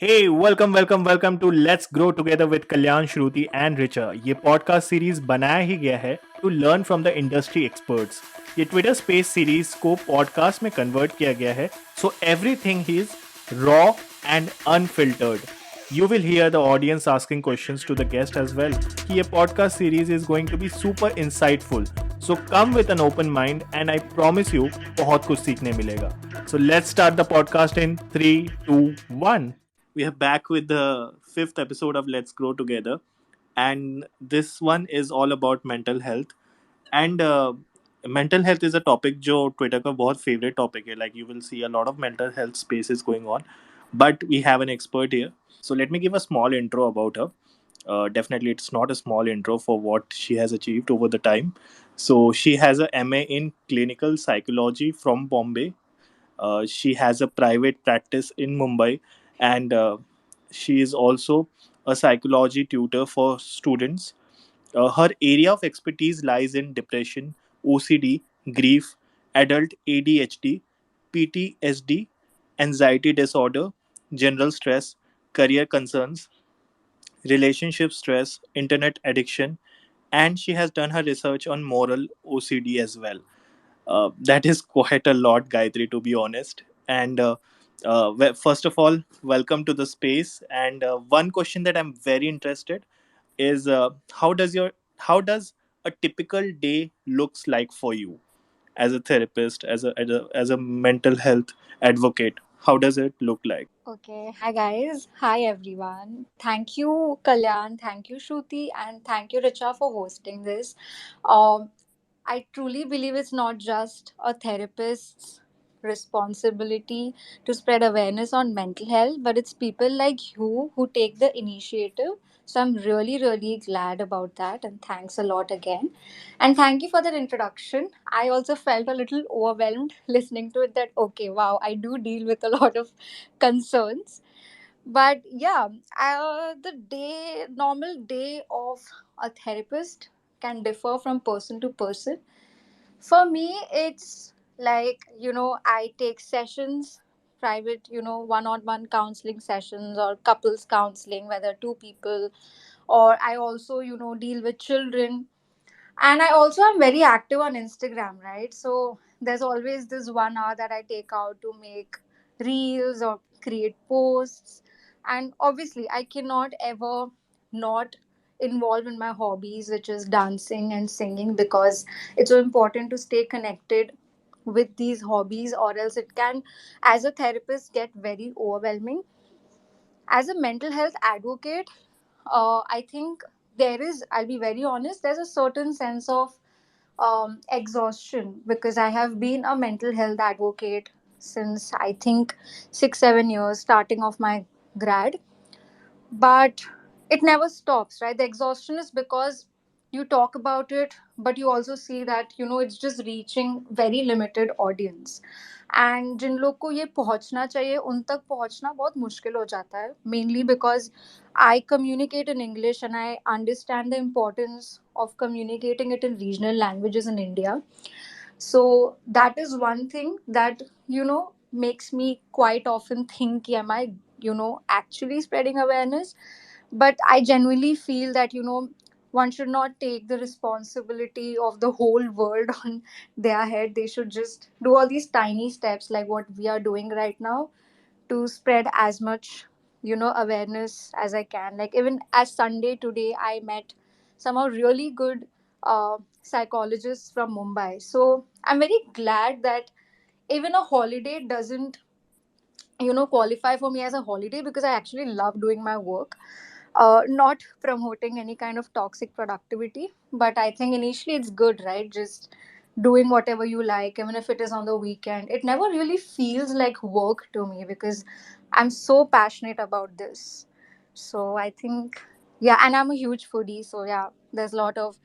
Hey, welcome to Let's Grow Together with Kalyan, Shruti and Richa. ये podcast series बनाया ही गया है to learn from the industry experts. ये Twitter space series को podcast में कन्वर्ट किया गया है so everything is raw and unfiltered. You will hear the audience asking questions to the guest as well. कि ये podcast series is going to be super insightful. So come with an open mind and I promise you बहुत कुछ सीखने मिलेगा. So let's start the podcast in 3, 2, 1. We are back with the fifth episode of Let's Grow Together. And this one is all about mental health. And mental health is a topic जो Twitter का बहुत favorite topic है. Like you will see a lot of mental health spaces going on. But we have an expert here. So let me give a small intro about her. Definitely, it's not a small intro for what she has achieved over the time. So she has a MA in clinical psychology from Bombay. She has a private practice in Mumbai, and she is also a psychology tutor for students. Her area of expertise lies in depression, OCD, grief, adult ADHD, PTSD, anxiety disorder, general stress, career concerns, relationship stress, internet addiction, and she has done her research on moral OCD as well. That is quite a lot, Gayatri, to be honest. And first of all, welcome to the space. And one question that I'm very interested is how does a typical day looks like for you as a therapist, as a mental health advocate? How does it look like? Okay, hi guys. Hi everyone. Thank you, Kalyan. Thank you, Shruti. And thank you, Richa, for hosting this. Um, I truly believe it's not just a therapist's responsibility to spread awareness on mental health, but it's people like you who take the initiative. So I'm really, really glad about that. And thanks a lot again. And thank you for that introduction. I also felt a little overwhelmed listening to it that, okay, wow, I do deal with a lot of concerns. But yeah, the normal day of a therapist can differ from person to person. For me, it's like, I take sessions, private, one on one counseling sessions or couples counseling, whether two people, or I also, deal with children. And I also am very active on Instagram, right? So there's always this 1 hour that I take out to make reels or create posts. And obviously, I cannot ever not involve in my hobbies, which is dancing and singing, because it's so important to stay connected with these hobbies, or else it can, as a therapist, get very overwhelming. As a mental health advocate, I think I'll be very honest, there's a certain sense of exhaustion, because I have been a mental health advocate since I think 6 7 years, starting off my grad. But it never stops, right? The exhaustion is because you talk about it, but you also see that it's just reaching very limited audience. And जिन लोग को ये पहुंचना चाहिए उन तक पहुंचना बहुत मुश्किल हो जाता है, mainly because I communicate in English and I understand the importance of communicating it in regional languages in India. So that is one thing that makes me quite often think, am I actually spreading awareness? But I genuinely feel that one should not take the responsibility of the whole world on their head. They should just do all these tiny steps like what we are doing right now to spread as much awareness as I can. Like, even as Sunday today, I met somehow really good psychologists from Mumbai. So I'm very glad that even a holiday doesn't qualify for me as a holiday, because I actually love doing my work. Not promoting any kind of toxic productivity, but I think initially it's good, right? Just doing whatever you like, even if it is on the weekend. It never really feels like work to me, because I'm so passionate about this. So I think, yeah, and I'm a huge foodie. So yeah, there's a lot of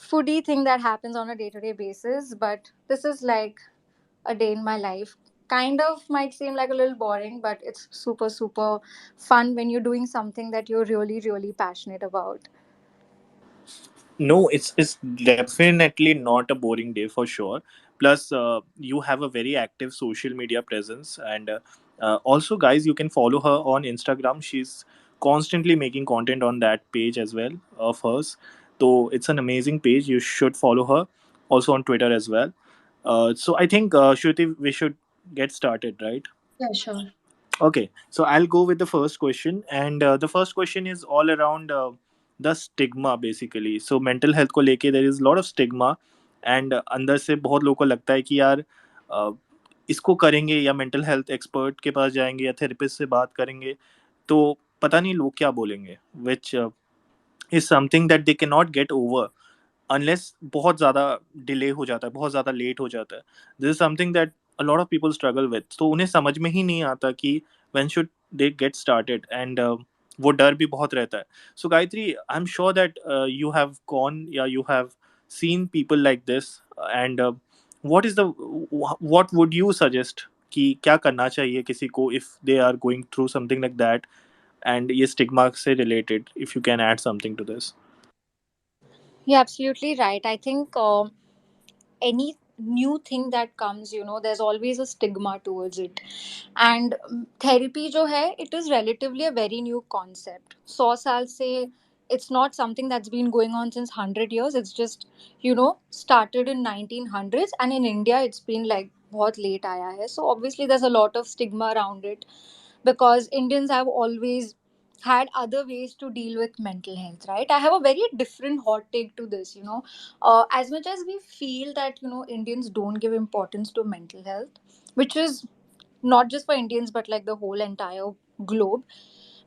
foodie thing that happens on a day to day basis. But this is like a day in my life. Kind of might seem like a little boring, but it's super, super fun when you're doing something that you're really, really passionate about. No, it's definitely not a boring day for sure. Plus, you have a very active social media presence, and Also, guys, you can follow her on Instagram. She's constantly making content on that page as well of hers. So it's an amazing page. You should follow her. Also on Twitter as well. So I think, Shruti, we should get started, right? Yeah, sure. Okay, so I'll go with the first question, and the first question is all around the stigma basically. So mental health को लेके there is a lot of stigma, and अंदर से बहुत लोगों को लगता है कि यार इसको करेंगे या मेंटल हेल्थ एक्सपर्ट के पास जाएंगे या थेरेपिस्ट से बात करेंगे तो पता नहीं लोग क्या बोलेंगे, which is something that they cannot get over unless बहुत ज़्यादा डिले हो जाता है, बहुत ज़्यादा लेट हो जाता है. This is something that a lot of people struggle with. तो उन्हें समझ में ही नहीं आता कि when should they get started, and वो डर भी बहुत रहता है. So Gayatri, I am sure that you have gone या you have seen people like this, and what is the what would you suggest कि क्या करना चाहिए किसी को if they are going through something like that, and ये stigma से related, if you can add something to this. You're absolutely right. I think any new thing that comes, there's always a stigma towards it. And therapy jo hai, it is relatively a very new concept. 100 saal se, it's not something that's been going on since 100 years. It's just, started in 1900s, and in India it's been like बहुत late आया है. So obviously there's a lot of stigma around it, because Indians have always had other ways to deal with mental health, right? I have a very different hot take to this. As much as we feel that Indians don't give importance to mental health, which is not just for Indians but like the whole entire globe,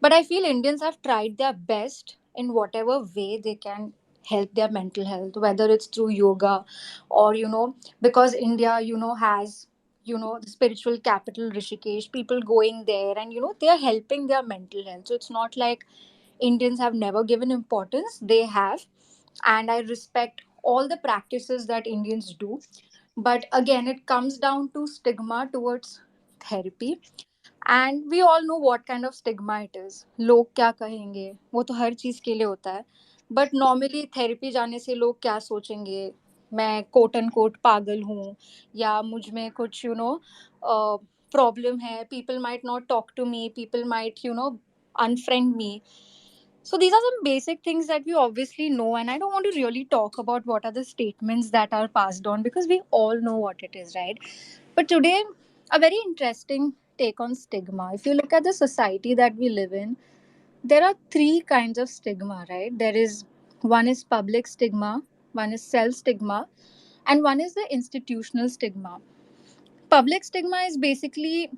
but I feel Indians have tried their best in whatever way they can help their mental health, whether it's through yoga or, because India, has, the spiritual capital Rishikesh, people going there and, they are helping their mental health. So it's not like Indians have never given importance, they have. And I respect all the practices that Indians do. But again, it comes down to stigma towards therapy. And we all know what kind of stigma it is. लोग क्या कहेंगे, वो तो हर चीज के लिए होता है. बट नॉर्मली थेरेपी जाने से लोग क्या सोचेंगे, मैं कोट एंड कोट पागल हूँ, या मुझ में कुछ प्रॉब्लम है. People might not talk to me, people might unfriend me. So these are some basic things that we obviously know, and I don't want to really talk about what are the statements that are passed on, because we all know what it is, right? But today, a very interesting take on stigma. If you look at the society that we live in, there are three kinds of stigma, right? There is, one is public stigma, one is self stigma, and one is the institutional stigma. Public stigma is basically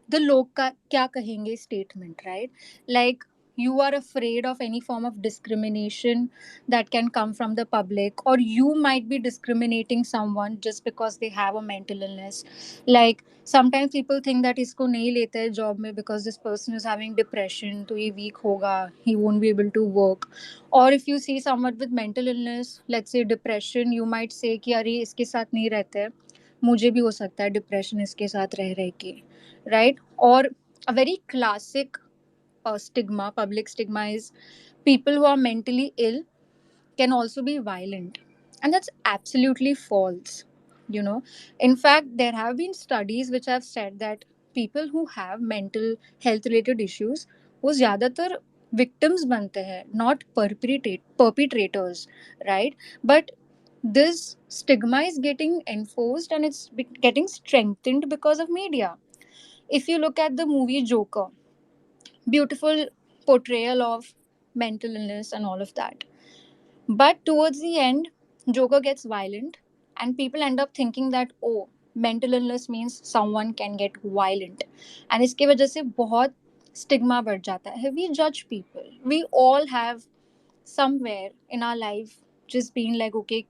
the log ka kya kahenge statement, right? Like, you are afraid of any form of discrimination that can come from the public, or you might be discriminating someone just because they have a mental illness. Like, sometimes people think that isko nahi lete hai job mein because this person is having depression, to ye weak hoga, he won't be able to work. Or if you see someone with mental illness, let's say depression, you might say कि अरे इसके साथ नहीं रहते, मुझे भी हो सकता है डिप्रेशन इसके साथ रह रह के, right? Or a very classic stigma, public stigma, is people who are mentally ill can also be violent. And that's absolutely false. In fact, there have been studies which have said that people who have mental health related issues, वो ज़्यादातर victims बनते हैं, not perpetrators, right? But this stigma is getting enforced, and it's getting strengthened because of media. If you look at the movie Joker, beautiful portrayal of mental illness and all of that. But towards the end, Joker gets violent, and people end up thinking that, oh, mental illness means someone can get violent. And इसके वजह से बहुत stigma बढ़ जाता है. We judge people. We all have somewhere in our life just being like, okay,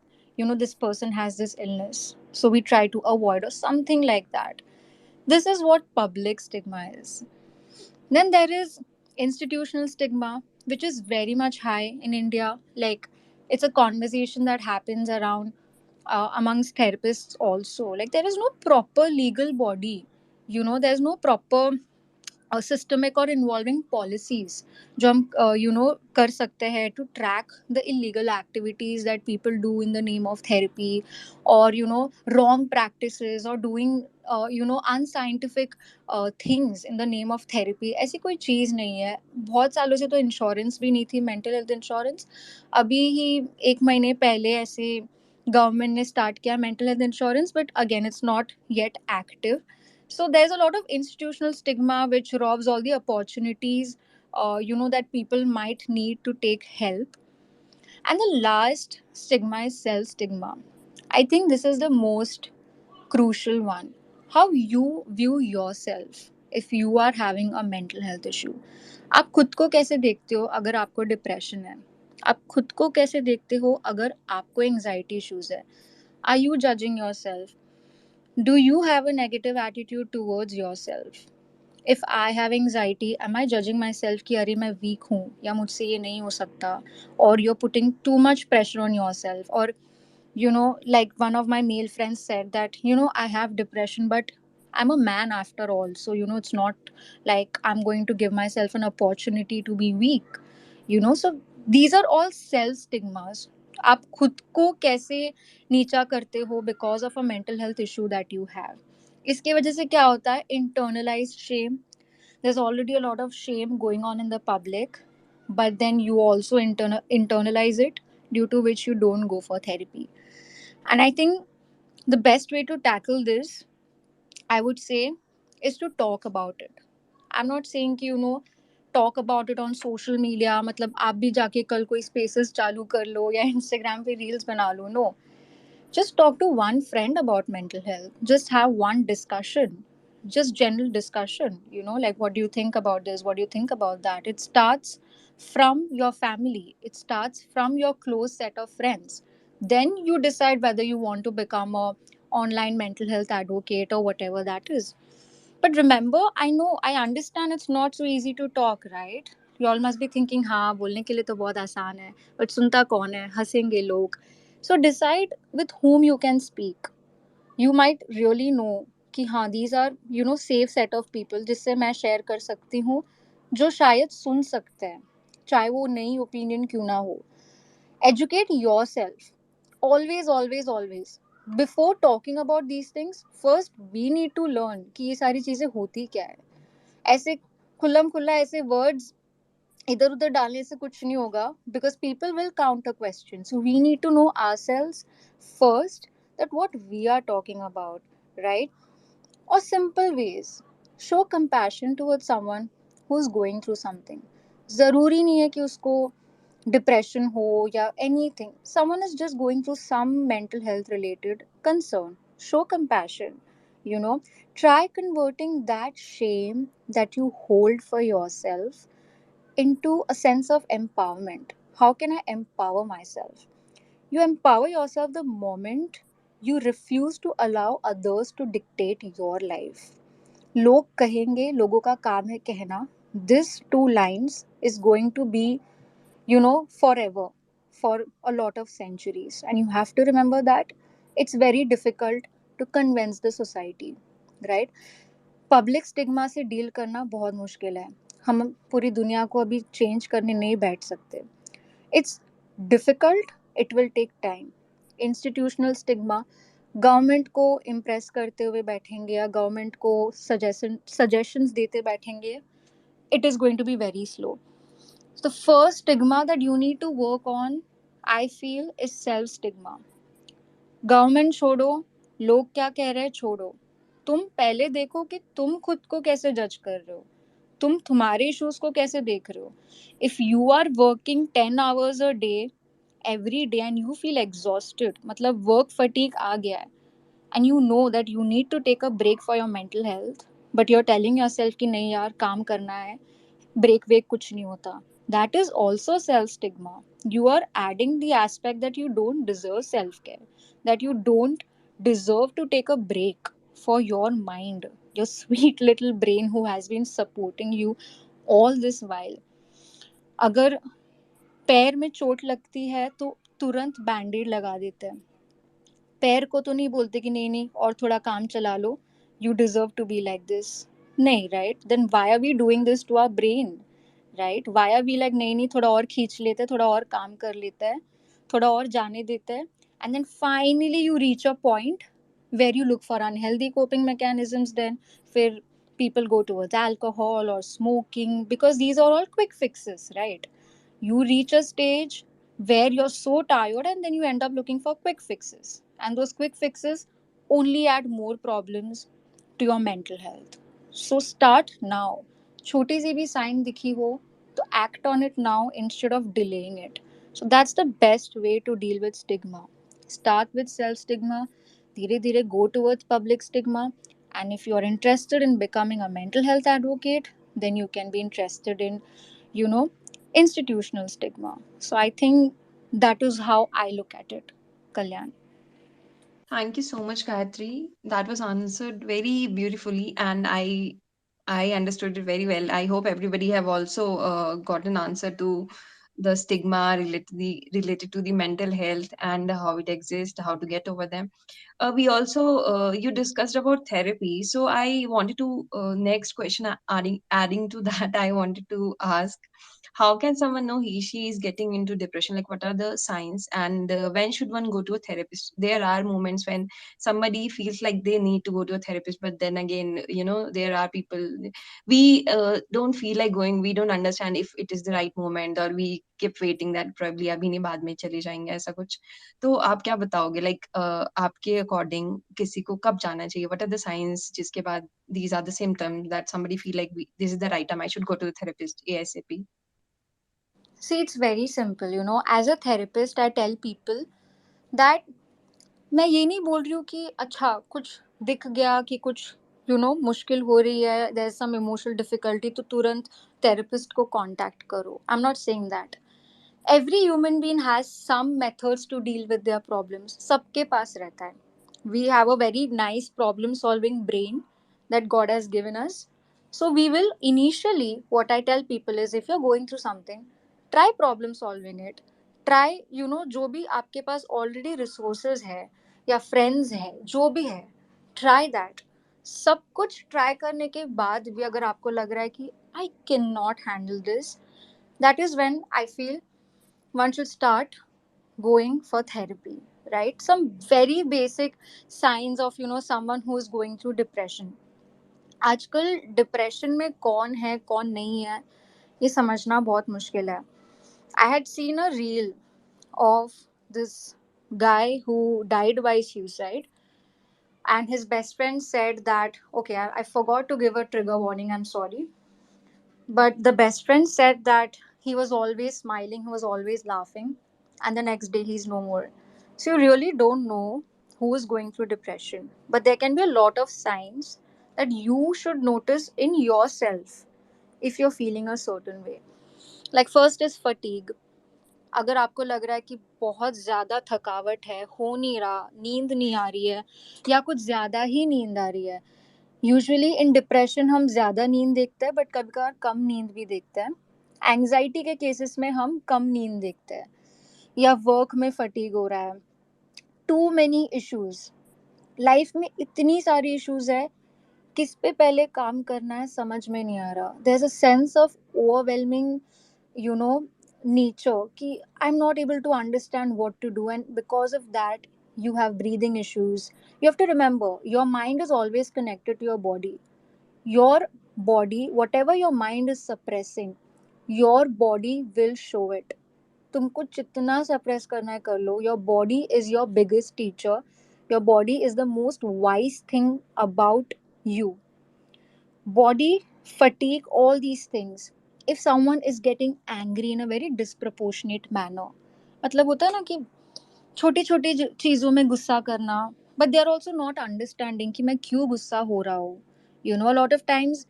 this person has this illness, so we try to avoid, or something like that. This is what public stigma is. Then there is institutional stigma, which is very much high in India. Like, it's a conversation that happens around amongst therapists also. Like, there is no proper legal body. There's no proper systemic or involving policies जो हम कर सकते हैं to track the illegal activities that people do in the name of therapy, or wrong practices, or doing unscientific things in the name of therapy. ऐसी कोई चीज़ नहीं है. बहुत सालों से तो इंश्योरेंस भी नहीं थी, मेंटल हेल्थ इंश्योरेंस. अभी ही 1 महीने पहले ऐसे गवर्नमेंट ने स्टार्ट किया mental health insurance, but again it's not yet active. So there's a lot of institutional stigma which robs all the opportunities, that people might need to take help. And the last stigma is self stigma. I think this is the most crucial one. How you view yourself if you are having a mental health issue. आप खुद को कैसे देखते हो अगर आपको depression है? आप खुद को कैसे देखते हो अगर आपको एंजाइटी इश्यूज है? Are you judging yourself? Do you have a negative attitude towards yourself? If I have anxiety, am I judging myself कि अरे मैं वीक हूँ या मुझसे ये नहीं हो सकता, और you are putting too much pressure on yourself. और like one of my male friends said that, I have depression, but I'm a man after all. So, it's not like I'm going to give myself an opportunity to be weak. So these are all self stigmas. आप खुद को कैसे नीचा करते हो because of a mental health issue that you have. इसके वजह से क्या होता है? Internalise shame. There's already a lot of shame going on in the public, but then you also internalize it, due to which you don't go for therapy. And I think the best way to tackle this, I would say, is to talk about it. I'm not saying कि talk about it on social media, मतलब आप भी जाके कल कोई spaces चालू कर लो या Instagram पे reels बना लो. No, just talk to one friend about mental health. Just have one discussion. Just general discussion. Like, what do you think about this? What do you think about that? It starts from your family, it starts from your close set of friends. Then you decide whether you want to become a online mental health advocate or whatever that is. But remember, I know, I understand it's not so easy to talk, right? You all must be thinking, हाँ बोलने के लिए तो बहुत आसान है, but सुनता कौन है, हंसेंगे लोग. So decide with whom you can speak. You might really know कि हाँ, these are safe set of people जिससे मैं शेयर कर सकती हूँ, जो शायद सुन सकते हैं, चाहे वो नई ओपिनियन क्यों ना हो. Educate yourself. Always, always, always. Before talking about these things, first we need to learn कि ये सारी चीजें होती क्या है. ऐसे खुल्लम खुल्ला ऐसे वर्ड्स इधर उधर डालने से कुछ नहीं होगा, because people will counter question. So we need to know ourselves first, that what we are talking about, right? Or simple ways. Show compassion towards someone who's going through something. ज़रूरी नहीं है कि उसको depression ho या anything. Someone is just going through some mental health related concern. Show compassion. You know, try converting that shame that you hold for yourself into a sense of empowerment. How can I empower myself? You empower yourself the moment you refuse to allow others to dictate your life. लोग कहेंगे, लोगों का काम है कहना. This two lines is going to be, forever, for a lot of centuries. And you have to remember that it's very difficult to convince the society, right? Public stigma से deal करना बहुत मुश्किल है. हम पूरी दुनिया को अभी चेंज करने नहीं बैठ सकते. It's difficult, it will take time. Institutional stigma, government को इम्प्रेस करते हुए बैठेंगे या गवर्नमेंट को सजेशंस देते बैठेंगे, it is going to be very slow. The first stigma that you need to work on, I feel, is self stigma. Government छोड़ो, लोग क्या कह रहे हैं छोड़ो. तुम पहले देखो कि तुम खुद को कैसे जज कर रहे हो, तुम तुम्हारे इश्यूज को कैसे देख रहे हो. If you are working 10 hours a day every day and you feel exhausted, मतलब वर्क फटीक आ गया है, and you know that you need to take a break for your mental health, but you are telling yourself कि नहीं यार, काम करना है, ब्रेक वेक कुछ नहीं होता. That is also self stigma. You are adding the aspect that you don't deserve self care, that you don't deserve to take a break for your mind, your sweet little brain who has been supporting you all this while. अगर पैर में चोट लगती है तो तुरंत बैंडेड लगा देते हैं. पैर को तो नहीं बोलते कि नहीं नहीं और थोड़ा काम चला लो, you deserve to be like this. नहीं, right? Then why are we doing this to our brain, right? Why are we like नहीं नहीं थोड़ा और खींच लेते हैं, थोड़ा और काम कर लेते हैं, थोड़ा और जाने देते हैं. And then finally you reach a point where you look for unhealthy coping mechanisms. Then where people go towards alcohol or smoking, because these are all quick fixes, right? You reach a stage where you're so tired and then you end up looking for quick fixes, and those quick fixes only add more problems to your mental health. So start now. छोटी सी भी sign दिखी हो तो act on it now instead of delaying it. So that's the best way to deal with stigma. Start with self stigma, धीरे धीरे go towards public stigma, and if you are interested in becoming a mental health advocate, then you can be interested in, you know, institutional stigma. So I think that is how I look at it, Kalyan. Thank you so much, Gayatri. That was answered very beautifully, and I understood it very well. I hope everybody have also got an answer to the stigma related to the mental health and how it exists, how to get over them. We also you discussed about therapy, so I wanted to next question adding to that. I wanted to ask, how can someone know he she is getting into depression? Like, what are the signs, and when should one go to a therapist? There are moments when somebody feels like they need to go to a therapist, but then again, there are people, we don't feel like going. We don't understand if it is the right moment, or we keep waiting that probably abhi nahi baad mein chale jayenge, ऐसा कुछ. तो आप क्या बताओगे, like आपके according किसी को कब जाना चाहिए? व्हाट आर द साइंस जिसके बाद these are the symptoms that somebody feel like this is the right time I should go to the therapist ASAP? See, it's very simple. As a therapist, I tell people that मैं ये नहीं बोल रही हूँ कि अच्छा कुछ दिख गया कि कुछ मुश्किल हो रही है, there is some emotional difficulty, तो तुरंत थेरेपिस्ट को कांटेक्ट करो. I am not saying that. Every human being has some methods to deal with their problems. सबके पास रहता है. We have a very nice problem solving brain that God has given us. So we will initially, what I tell people is, if you're going through something, try problem solving it. Try, जो भी आपके पास already resources है या friends है, जो भी है, try that. सब कुछ ट्राई करने के बाद भी अगर आपको लग रहा है कि आई can not handle this, that is when I feel one should start going for therapy, right? Some very basic signs of someone who is going through depression. आजकल डिप्रेशन में कौन है कौन नहीं है ये समझना बहुत मुश्किल है. I had seen a reel of this guy who died by suicide, and his best friend said that, okay, I forgot to give a trigger warning, I'm sorry, but the best friend said that he was always smiling, he was always laughing, and the next day he's no more. So you really don't know who is going through depression, but there can be a lot of signs that you should notice in yourself if you're feeling a certain way. Like, first is fatigue. अगर आपको लग रहा है कि बहुत ज़्यादा थकावट है, हो नहीं रहा, नींद नहीं आ रही है, या कुछ ज़्यादा ही नींद आ रही है. यूजुअली इन डिप्रेशन हम ज़्यादा नींद देखते हैं, बट कभी कभार कम नींद भी देखते हैं. एंग्जाइटी के केसेस में हम कम नींद देखते हैं. या वर्क में फटीग हो रहा है. To many issues. लाइफ में इतनी सारी इश्यूज है, किस पे पहले काम करना है समझ में नहीं आ रहा. There is a sense of overwhelming, you know nature, ki I'm not able to understand what to do, and because of that you have breathing issues. You have to remember, your mind is always connected to your body. Your body, whatever your mind is suppressing, your body will show it. तुमको जितना suppress करना है कर लो. Your body is your biggest teacher. Your body is the most wise thing about you. body, fatigue, all these things. If someone is getting angry in a very disproportionate manner, मतलब होता है ना कि छोटी छोटी चीज़ों में गुस्सा करना, but they are also not understanding कि मैं क्यों गुस्सा हो रहा हूँ. A lot of times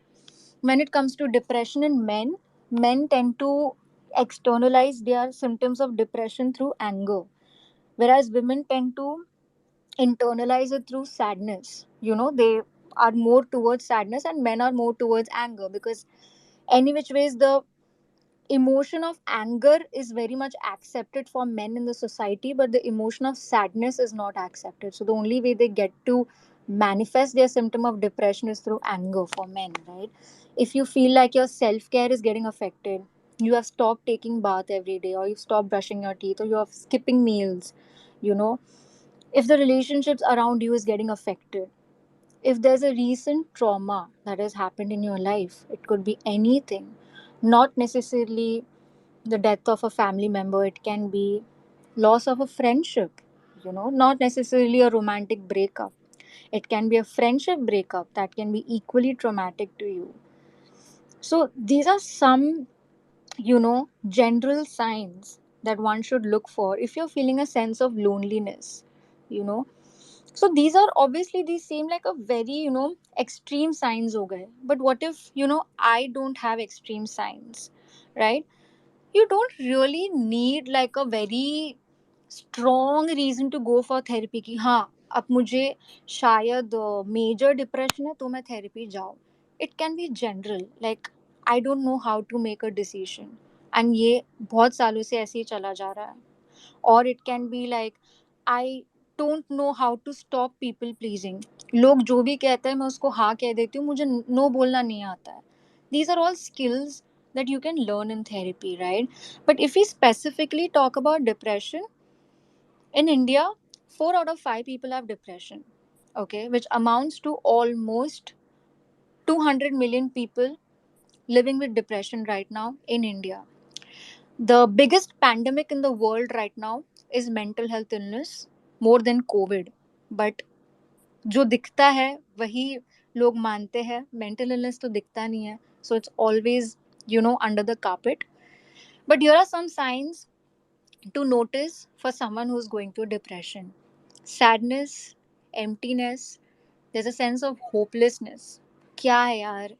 when it comes to depression in men, men tend to externalize their symptoms of depression through anger, whereas women tend to internalize it through sadness. They are more towards sadness and men are more towards anger, because any which ways the emotion of anger is very much accepted for men in the society, but the emotion of sadness is not accepted. So the only way they get to manifest their symptom of depression is through anger for men, right? If you feel like your self care is getting affected, you have stopped taking bath every day, or you stop brushing your teeth, or you are skipping meals, you know if the relationships around you is getting affected, if there's a recent trauma that has happened in your life, it could be anything, not necessarily the death of a family member, it can be loss of a friendship, not necessarily a romantic breakup. It can be a friendship breakup that can be equally traumatic to you. So these are some, general signs that one should look for if you're feeling a sense of loneliness, you know. So these are obviously, these seem like a very, extreme signs ho gaye. But what if, I don't have extreme signs, right? You don't really need like a very strong reason to go for therapy कि हाँ अब मुझे शायद major depression है तो मैं therapy जाऊँ. It can be general, like I don't know how to make a decision, and ये बहुत सालों से ऐसे ही चला जा रहा है. और it can be like I don't know how to stop people pleasing. लोग जो भी कहते हैं मैं उसको हाँ कह देती हूँ, मुझे नो बोलना नहीं आता है. These are all skills that you can learn in therapy, right? But if we specifically talk about depression, in India, 4 out of 5 people have depression, okay, which amounts to almost 200 million people living with depression right now in India. The biggest pandemic in the world right now is mental health illness, more than COVID. But जो दिखता है वही लोग मानते हैं, mental illness तो दिखता नहीं है. So it's always, under the carpet. But here are some signs to notice for someone who's going through depression: sadness, emptiness, there's a sense of hopelessness. क्या है यार,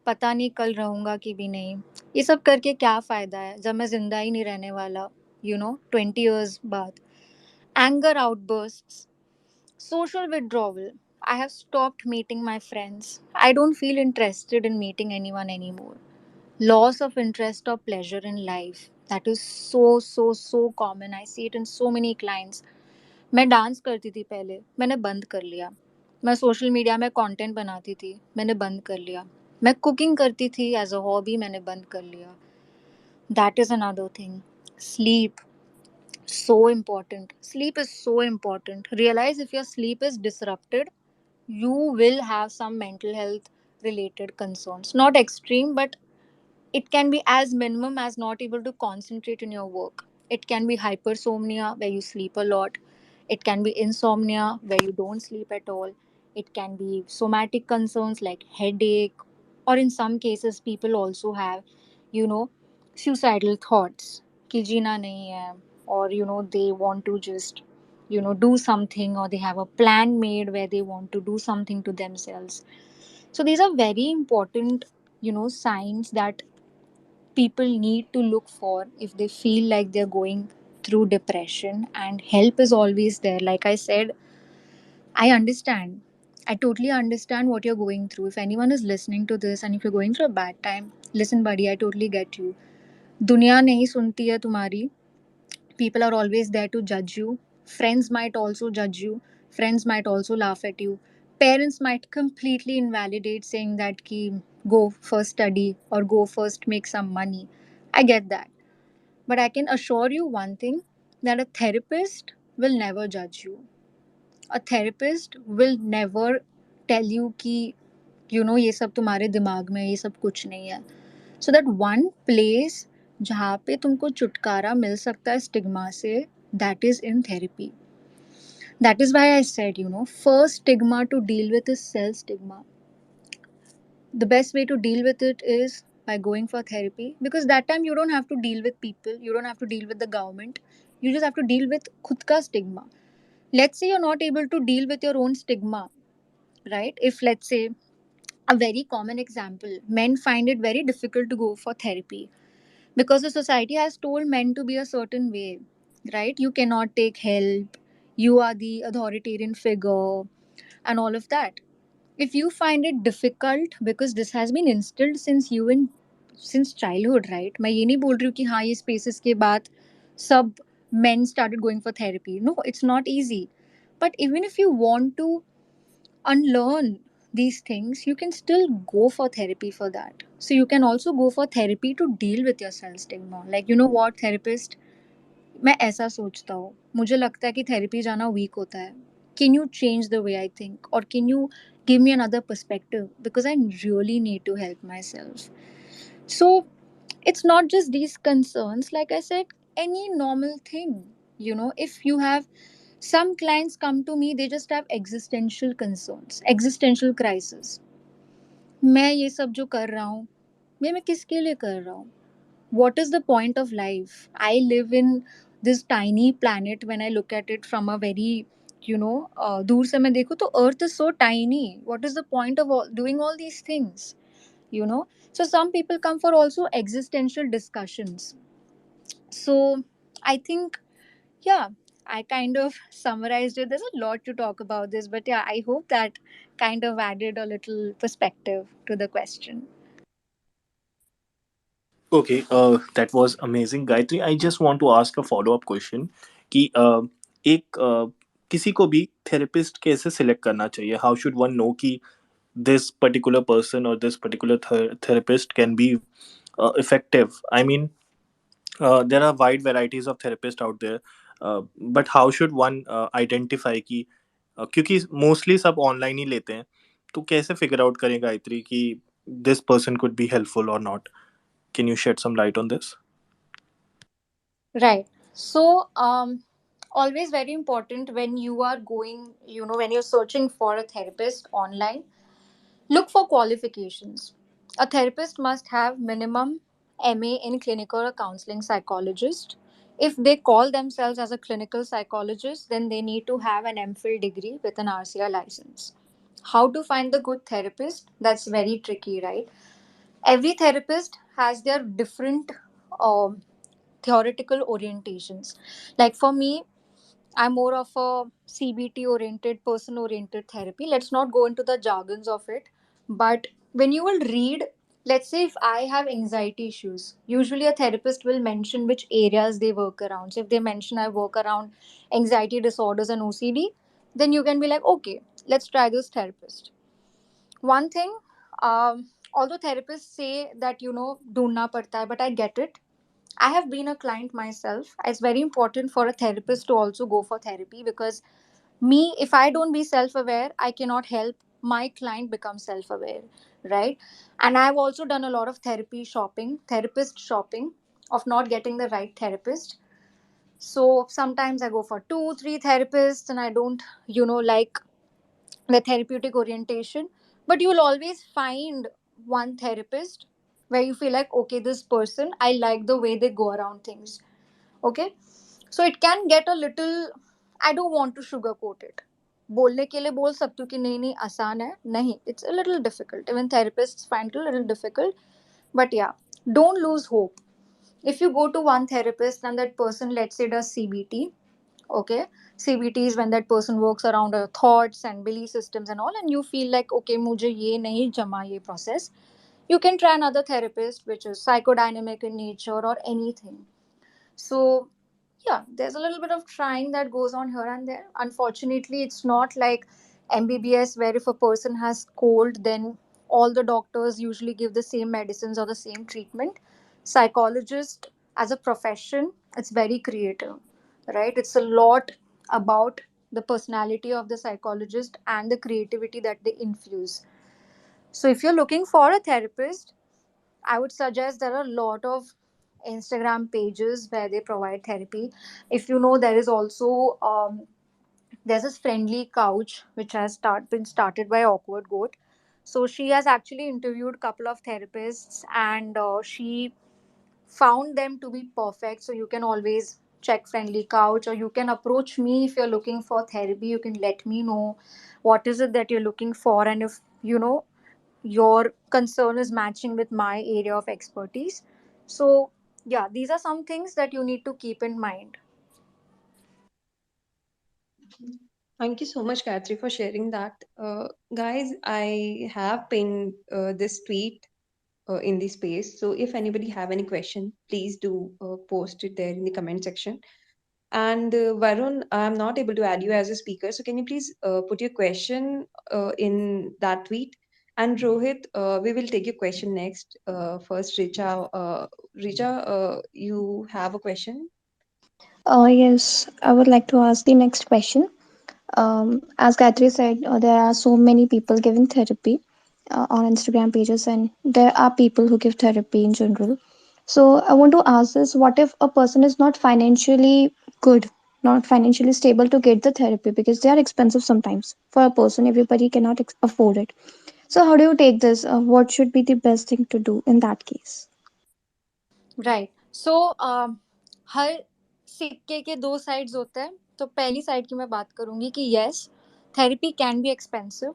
पता नहीं कल रहूंगा कि भी नहीं, ये सब करके क्या फ़ायदा है जब मैं जिंदा ही नहीं रहने वाला, 20 years बाद. Anger outbursts, social withdrawal. I have stopped meeting my friends. I don't feel interested in meeting anyone anymore. Loss of interest or pleasure in life. That is so, so, so common. I see it in so many clients. मैं dance करती थी पहले, मैंने बंद कर लिया. मैं social media में कंटेंट बनाती थी, मैंने बंद कर लिया. मैं कुकिंग करती थी एज अ हॉबी, मैंने बंद कर लिया. That is another thing. Sleep, so important. Sleep is so important. Realize if your sleep is disrupted, you will have some mental health related concerns. Not extreme, but it can be as minimum as not able to concentrate in your work. It can be hypersomnia where you sleep a lot. It can be insomnia where you don't sleep at all. It can be somatic concerns like headache, or in some cases, people also have, you know, suicidal thoughts. कि जीना नहीं है, or they want to just do something, or they have a plan made where they want to do something to themselves. So these are very important signs that people need to look for if they feel like they're going through depression, and help is always there. Like I said, I understand, I totally understand what you're going through. If anyone is listening to this and if you're going through a bad time, listen buddy, I totally get you. दुनिया नहीं सुनती है तुम्हारी. People are always there to judge you. Friends might also judge you. Friends might also laugh at you. Parents might completely invalidate, saying that ki go first study or go first make some money. I get that. But I can assure you one thing, that a therapist will never judge you. A therapist will never tell you कि ये सब तुम्हारे दिमाग में है, ये सब कुछ नहीं है. So that one place जहाँ पे तुमको छुटकारा मिल सकता है स्टिग्मा से, that is in therapy. That is why I said, first stigma to deal with is self stigma. The best way to deal with it is by going for therapy, because that time you don't have to deal with people, you don't have to deal with the government, you just have to deal with khud ka stigma. Let's say you're not able to deal with your own stigma, right? If, let's say, a very common example, men find it very difficult to go for therapy because the society has told men to be a certain way, right? You cannot take help, you are the authoritarian figure, and all of that. If you find it difficult because this has been instilled since you in since childhood, right? मैं ये नहीं बोल रही हूँ कि हाँ ये spaces के बाद सब men started going for therapy. No, it's not easy. But even if you want to unlearn these things, you can still go for therapy for that. So you can also go for therapy to deal with your self stigma. Like, you know what, therapist, मैं ऐसा सोचता हूँ, मुझे लगता है कि therapy जाना weak होता है. Can you change the way I think, और can you give me another perspective, because I really need to help myself. So it's not just these concerns, like I said, any normal thing. If you have some clients come to me, they just have existential concerns, existential crisis. मैं ये सब जो कर रहा हूँ, ये मैं किसके लिए कर रहा हूँ? What is the point of life? I live in this tiny planet. When I look at it from a very, दूर से मैं देखूँ तो earth is so tiny. What is the point of doing all these things? So some people come for also existential discussions. So I think, yeah, I kind of summarized it. There's a lot to talk about this, but yeah, I hope that kind of added a little perspective to the question. Okay, that was amazing, Gayatri. I just want to ask a follow up question कि एक किसी को भी therapist कैसे select करना चाहिए? How should one no कि this particular person or this particular therapist can be effective? I mean, there are wide varieties of therapists out there, but how should one identify कि क्योंकि mostly सब online ही लेते हैं, तो कैसे figure out करें गायत्री कि this person could be helpful or not? Can you shed some light on this? Right. So, always very important when you are going, when you're searching for a therapist online, look for qualifications. A therapist must have minimum MA in clinical or counseling psychologist. If they call themselves as a clinical psychologist, then they need to have an MPhil degree with an RCR license. How to find the good therapist? That's very tricky, right? Every therapist has their different um, theoretical orientations. Like for me, I'm more of a CBT oriented, person oriented therapy. Let's not go into the jargons of it. But when you will read, let's say if I have anxiety issues, usually a therapist will mention which areas they work around. So if they mention I work around anxiety disorders and OCD, then you can be like, okay, let's try this therapist. One thing, although therapists say that, ढूंढना पड़ता है, but I get it. I have been a client myself. It's very important for a therapist to also go for therapy, because me, if I don't be self aware, I cannot help my client become self aware, right? And I've also done a lot of therapy shopping, therapist shopping, of not getting the right therapist. So sometimes I go for two, three therapists, and I don't, like the therapeutic orientation. But you will always find one therapist where you feel like, okay, this person, I like the way they go around things. Okay, so it can get a little, I don't want to sugarcoat it. बोलने के लिए बोल सकती हूँ कि नहीं नहीं आसान है, नहीं, it's a little difficult. Even therapists find it a little difficult. But yeah, don't lose hope. If you go to one therapist and that person, let's say, does CBT, okay, CBT is when that person works around our thoughts and belief systems and all, and you feel like, okay, मुझे ये नहीं जमा ये process, you can try another therapist which is psychodynamic in nature or anything. So yeah, there's a little bit of trying that goes on here and there. Unfortunately, it's not like MBBS where if a person has cold, then all the doctors usually give the same medicines or the same treatment. Psychologist as a profession, it's very creative, right? It's a lot about the personality of the psychologist and the creativity that they infuse. So if you're looking for a therapist, I would suggest there are a lot of Instagram pages where they provide therapy. If you know, there is also there's this friendly couch which has been started by Awkward Goat. So she has actually interviewed a couple of therapists, and she found them to be perfect. So you can always check friendly couch, or you can approach me if you're looking for therapy. You can let me know what is it that you're looking for, and if your concern is matching with my area of expertise. So, yeah, these are some things that you need to keep in mind. Thank you so much, Gayatri, for sharing that. Guys, I have pinned this tweet in the space. So if anybody have any question, please do post it there in the comment section. And Varun, I'm not able to add you as a speaker. So can you please put your question in that tweet? And Rohit, we will take your question next. First, Richa. Richa, you have a question? Yes, I would like to ask the next question. As Gayatri said, there are so many people giving therapy on Instagram pages, and there are people who give therapy in general. So, I want to ask this: what if a person is not financially good, not financially stable to get the therapy because they are expensive sometimes for a person, everybody cannot afford it. So, how do you take this? What should be the best thing to do in that case? Right so हर सिक्के के दो sides होते हैं. तो पहली side की मैं बात करूंगी कि yes, therapy can be expensive.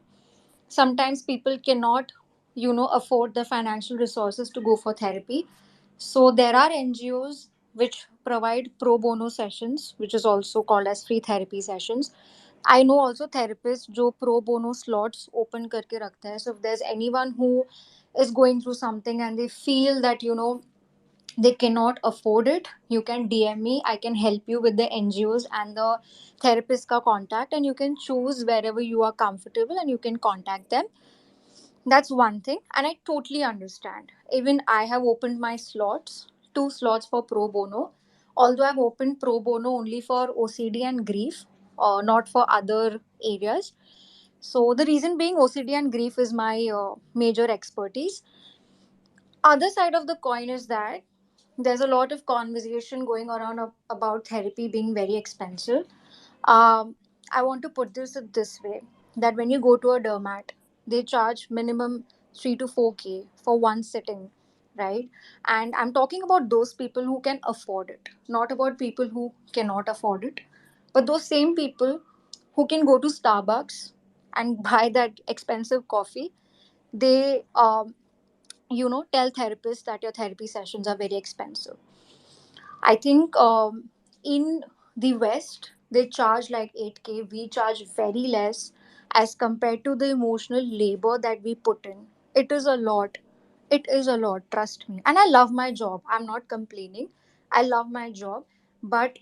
Sometimes people cannot, afford the financial resources to go for therapy. So there are NGOs which provide pro bono sessions, which is also called as free therapy sessions. I know also therapists जो pro bono slots open करके रखते हैं. So if there's anyone who is going through something and they feel that they cannot afford it, you can DM me. I can help you with the NGOs and the therapist ka contact, and you can choose wherever you are comfortable and you can contact them. That's one thing, and I totally understand. Even I have opened my slots, two slots for pro bono. Although I've opened pro bono only for OCD and grief, not for other areas. So the reason being, OCD and grief is my major expertise. Other side of the coin is that there's a lot of conversation going around about therapy being very expensive. I want to put this way, that when you go to a dermat, they charge minimum 3 to 4K for one sitting, right? And I'm talking about those people who can afford it, not about people who cannot afford it. But those same people who can go to Starbucks and buy that expensive coffee, they tell therapists that your therapy sessions are very expensive. I think in the West, they charge like 8K. We charge very less as compared to the emotional labor that we put in. It is a lot. It is a lot, trust me. And I love my job. I'm not complaining. I love my job. But,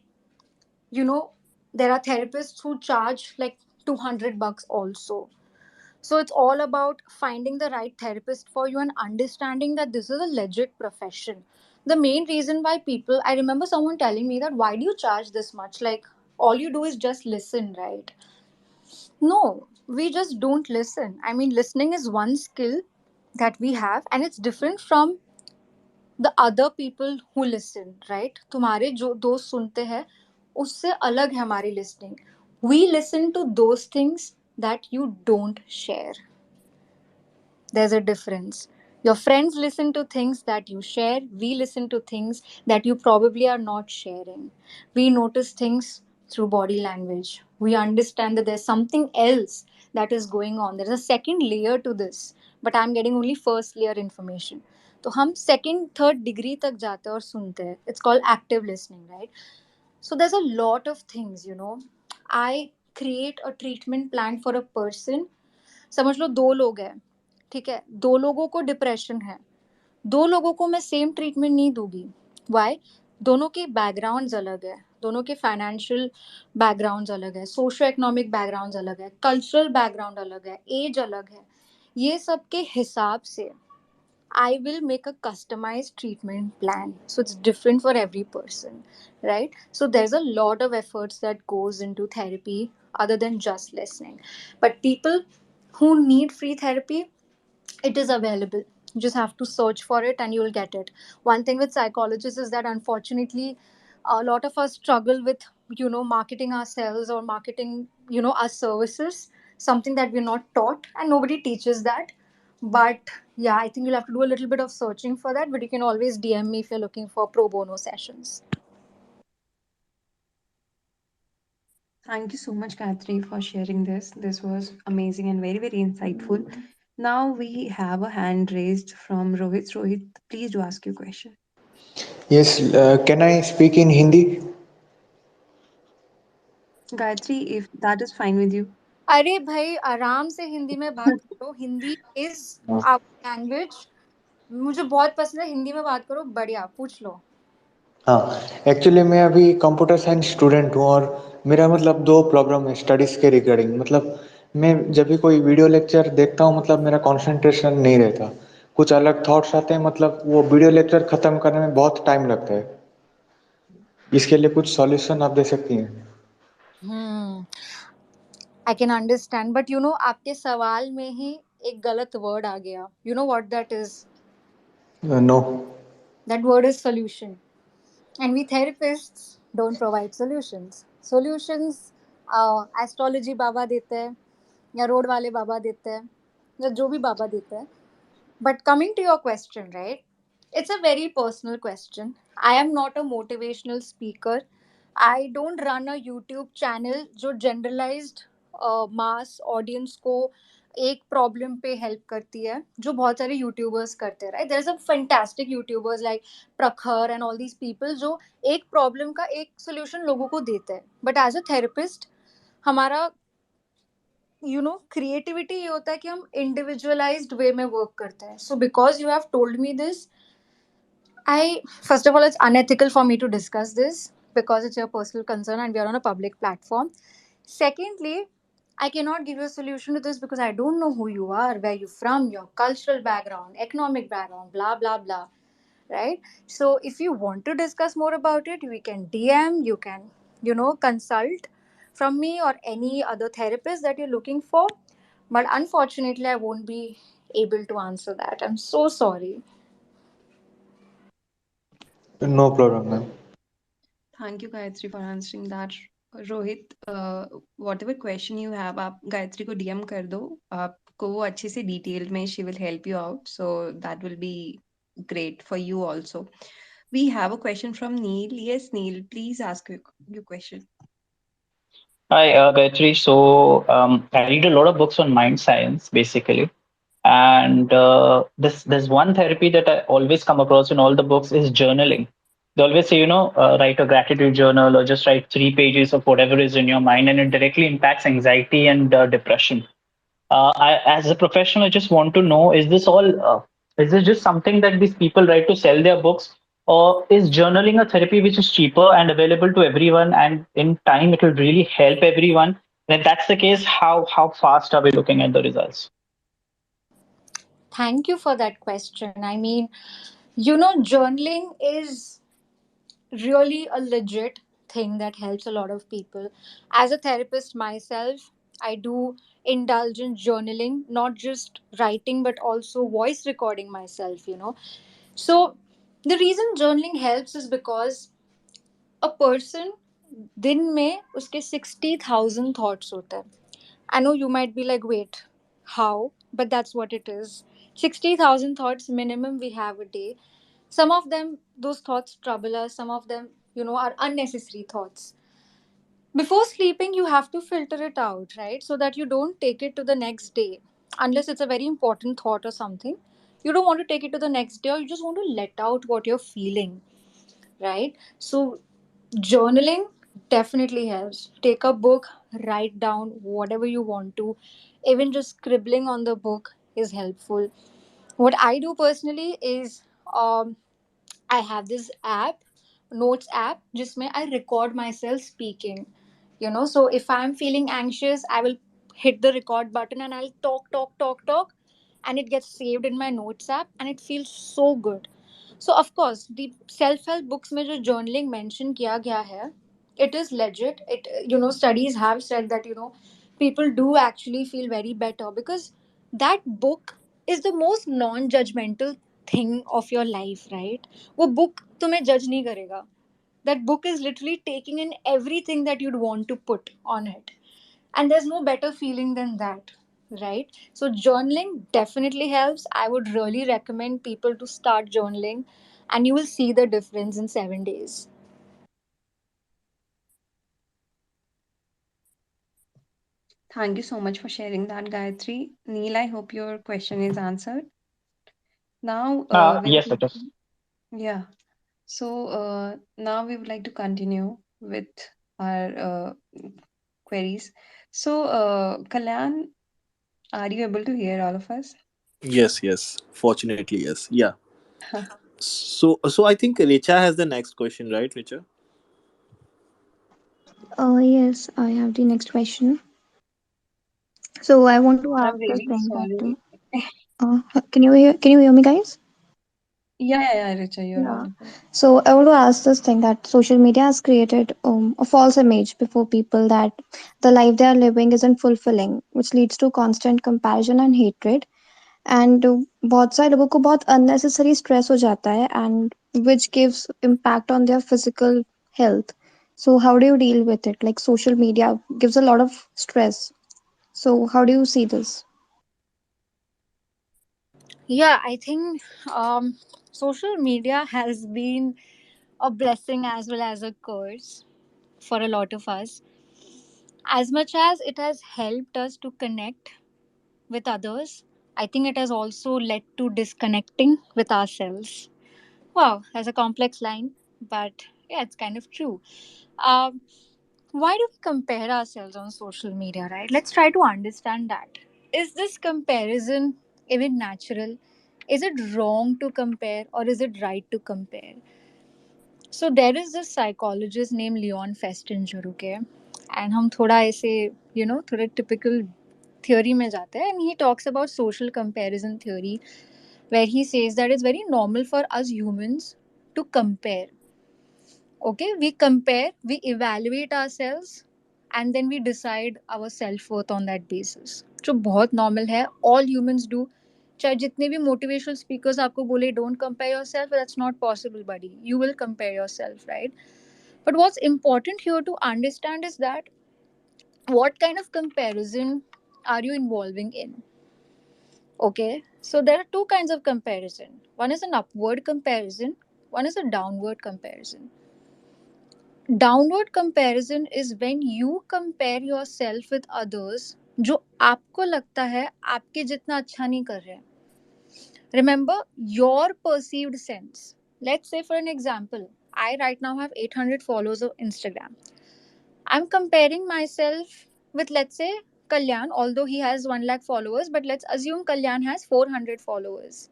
you know, there are therapists who charge like 200 bucks also. So it's all about finding the right therapist for you and understanding that this is a legit profession. The main reason why people, I remember someone telling me that why do you charge this much? Like all you do is just listen, right? No, we just don't listen. I mean, listening is one skill that we have, and it's different from the other people who listen, right? तुम्हारे जो दोस्त सुनते हैं उससे अलग है हमारी listening. We listen to those things that you don't share. There's a difference. Your friends listen to things that you share. We listen to things that you probably are not sharing. We notice things through body language. We understand that there's something else that is going on. There's a second layer to this, but I'm getting only first layer information. तो हम second, third degree तक जाते हैं और सुनते हैं. It's called active listening, right? So there's a lot of things. I create a treatment plan for a person. समझ लो दो लोग हैं, ठीक है, दो लोगों को डिप्रेशन है, दो लोगों को मैं सेम ट्रीटमेंट नहीं दूंगी. वाई? दोनों के बैकग्राउंड्स अलग है, दोनों के फाइनेंशियल बैकग्राउंड्स अलग है, सोशो इकोनॉमिक बैकग्राउंड्स अलग है, कल्चरल बैकग्राउंड अलग है, एज अलग है. ये सब के हिसाब से I will make a customized treatment plan. So it's different for every person, right? So there's a lot of efforts that goes into therapy other than just listening. But people who need free therapy, it is available. You just have to search for it and you'll get it. One thing with psychologists is that unfortunately a lot of us struggle with marketing ourselves or marketing our services, something that we're not taught and nobody teaches that. But yeah, I think you'll have to do a little bit of searching for that, but you can always DM me if you're looking for pro bono sessions. Thank you so much, Gayathri, for sharing this. This was amazing and very, very insightful. Now we have a hand raised from Rohit. Rohit, please do ask your question. Yes, can I speak in Hindi? Gayatri, if that is fine with you. अरे भाई आराम से हिंदी में बात करो. Hindi is our language. मुझे बहुत पसंद है. हिंदी में बात करो. बढ़िया, पूछ लो. हाँ, एक्चुअली मैं अभी कंप्यूटर साइंस स्टूडेंट हूँ और मेरा मतलब दो प्रॉब्लम है स्टडीज़ के रिगार्डिंग. मतलब मैं जब भी कोई वीडियो लेक्चर देखता हूँ मतलब मेरा कंसंट्रेशन नहीं रहता, कुछ अलग थॉट्स आते हैं. मतलब वो वीडियो लेक्चर ख़त्म करने में बहुत टाइम लगता है. इसके लिए कुछ सॉल्यूशन आप दे सकती हैं? Hmm. I can understand, but आपके सवाल में ही एक गलत वर्ड आ गया. You know what that is? No. That word is solution. And we therapists don't provide solutions. Solutions astrology बाबा देते हैं, या रोड वाले बाबा देते हैं, या जो भी बाबा देते हैं. But coming to your question, right? It's a very personal question. I am not a motivational speaker. I don't run a YouTube channel जो generalized mass audience को एक प्रॉब्लम पे हेल्प करती है, जो बहुत सारे यूट्यूबर्स करते हैं, right. There is a fantastic youtubers like Prakhar and all these people जो एक प्रॉब्लम का एक सोल्यूशन लोगों को देते हैं. बट एज अ थेरेपिस्ट हमारा क्रिएटिविटी ये होता है कि हम इंडिविजुअलाइज्ड वे में वर्क करते हैं. So because you have told me this, I first of all, it's unethical for me to discuss this because it's your personal concern and we are on a public platform. Secondly, I cannot give you a solution to this because I don't know who you are, where you're from, your cultural background, economic background, blah blah blah. Right? So if you want to discuss more about it, we can DM, you can, consult from me or any other therapist that you're looking for. But unfortunately, I won't be able to answer that. I'm so sorry. No problem ma'am. Thank you, Gayatri, for answering that. Rohit, whatever question you have, आप गायत्री को DM कर दो. आपको वो अच्छे से detailed में she will help you out. So that will be great for you also. We have a question from Neil. Yes, Neil, please ask your question. Hi, Gayatri. So, I read a lot of books on mind science, basically. And there's one therapy that I always come across in all the books is journaling. They always say, write a gratitude journal or just write 3 pages of whatever is in your mind, and it directly impacts anxiety and depression. As a professional, I just want to know: is this just something that these people write to sell their books, or is journaling a therapy which is cheaper and available to everyone, and in time it will really help everyone? And if that's the case, how fast are we looking at the results? Thank you for that question. I mean, journaling is really a legit thing that helps a lot of people. As a therapist myself, I do indulge in journaling, not just writing, but also voice recording myself. So, the reason journaling helps is because a person दिन में उसके 60,000 thoughts होते हैं. I know you might be like, wait, how? But that's what it is. 60,000 thoughts minimum we have a day. Some of them, those thoughts trouble us. Some of them, are unnecessary thoughts. Before sleeping, you have to filter it out, right? So that you don't take it to the next day. Unless it's a very important thought or something. You don't want to take it to the next day, or you just want to let out what you're feeling, right? So journaling definitely helps. Take a book, write down whatever you want to. Even just scribbling on the book is helpful. What I do personally is I have this app, notes app, जिसमें I record myself speaking. So if I'm feeling anxious, I will hit the record button and I'll talk, talk, talk, talk, and it gets saved in my notes app, and it feels so good. So of course, the self-help books में जो journaling mention किया गया है, it is legit. It studies have said that people do actually feel very better because that book is the most non-judgmental thing of your life, right? वो book तुम्हें judge नहीं करेगा. That book is literally taking in everything that you'd want to put on it, and there's no better feeling than that, right? So journaling definitely helps. I would really recommend people to start journaling, and you will see the difference in 7 days. Thank you so much for sharing that, Gayatri. Neil, I hope your question is answered. Now, we would Yes, it like is. to, yeah. So now we would like to continue with our queries. So, Kalyan, are you able to hear all of us? Yes, yes. Fortunately, yes. Yeah. So I think Richa has the next question, right, Richa? Yes, I have the next question. So I want to I'm ask this really thing that sorry. can you hear me, guys? Yeah, Richa, you're Yeah. audible. So I want to ask this thing that social media has created a false image before people that the life they are living isn't fulfilling, which leads to constant comparison and hatred. And बहुत सारे लोगों को बहुत unnecessary stress हो जाता है, and which gives impact on their physical health. So how do you deal with it? Like social media gives a lot of stress. So how do you see this? Yeah, I think social media has been a blessing as well as a curse for a lot of us. As much as it has helped us to connect with others, I think it has also led to disconnecting with ourselves. Wow, that's a complex line, but yeah, it's kind of true. Um, why do we compare ourselves on social media, right? Let's try to understand that. Is this comparison even natural? Is it wrong to compare or is it right to compare? So there is this psychologist named Leon Festinger, okay? And हम थोड़ा ऐसे, थोड़ा typical theory में जाते हैं, and he talks about social comparison theory, where he says that it's very normal for us humans to compare. Okay, we compare, we evaluate ourselves, and then we decide our self-worth on that basis, जो बहुत normal है, all humans do. चाहे जितने भी motivational speakers आपको बोले don't compare yourself, that's not possible, buddy. You will compare yourself, right? But what's important here to understand is that what kind of comparison are you involving in? Okay, so there are two kinds of comparison. One is an upward comparison, one is a downward comparison. Downward comparison is when you compare yourself with others जो आपको लगता है आपके जितना अच्छा नहीं कर रहे हैं. Remember your perceived sense. Let's say for an example, I right now have 800 followers on Instagram. I'm comparing myself with, let's say, Kalyan, although he has 1 lakh followers, but let's assume Kalyan has 400 followers.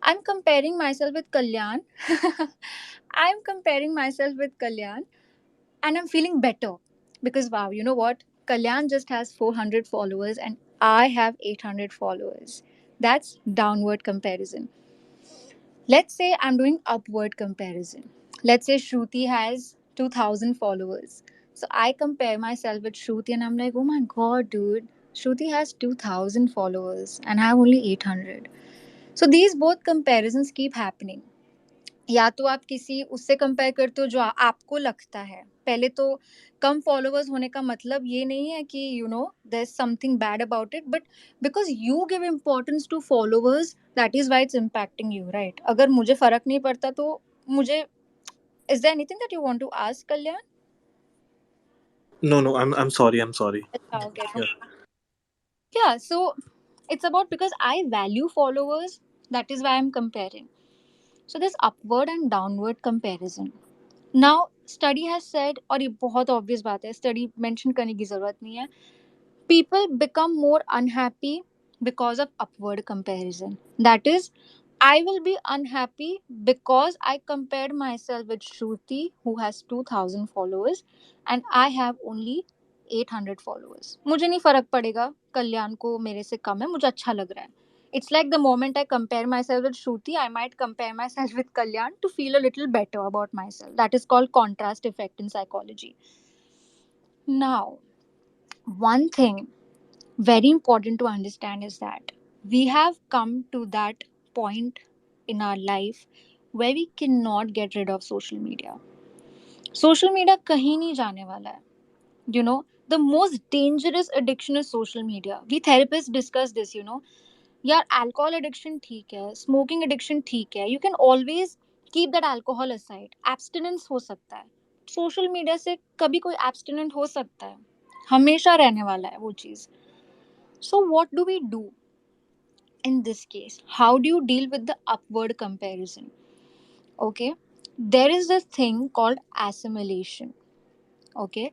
I'm comparing myself with Kalyan. I'm comparing myself with Kalyan, and I'm feeling better because wow, you know what? Kalyan just has 400 followers and I have 800 followers. That's downward comparison. Let's say I'm doing upward comparison. Let's say Shruti has 2000 followers. So I compare myself with Shruti and I'm like, oh my god, dude, Shruti has 2000 followers and I have only 800. So these both comparisons keep happening. या तो आप किसी उससे compare करते हो जो आपको लगता है. पहले तो कम फॉलोअर्स होने का मतलब ये नहीं है कि there is something bad about it, but because you give importance to followers, that is why it's impacting you, right? अगर मुझे फर्क नहीं पड़ता तो मुझे, is there anything that you want to ask Kalyan? No, no, I'm sorry. I'm sorry. अच्छा, okay. Yeah. Yeah, so it's about because I value followers, that is why I'm comparing. So there's upward and downward comparison. Now study has said, और ये बहुत obvious बात है, study mention करने की जरूरत नहीं है, people become more unhappy because of upward comparison. That is, I will be unhappy because I compared myself with Shruti, who has 2000 followers, and I have only 800 followers. मुझे नहीं फर्क पड़ेगा कल्याण को मेरे से कम है, मुझे अच्छा लग रहा है. It's like the moment I compare myself with Shruti, I might compare myself with Kalyan to feel a little better about myself. That is called contrast effect in psychology. Now, one thing very important to understand is that we have come to that point in our life where we cannot get rid of social media. Social media kahin nahi jaane wala hai. You know, the most dangerous addiction is social media. We therapists discuss this, यार alcohol addiction ठीक है, smoking addiction ठीक है, you can always keep that alcohol aside, abstinence हो सकता है. Social media से कभी कोई एब्सटिनेंट हो सकता है, हमेशा रहने वाला है वो चीज. So what do we do in this case? How do you deal with the upward comparison? Okay, there is this thing called assimilation. Okay,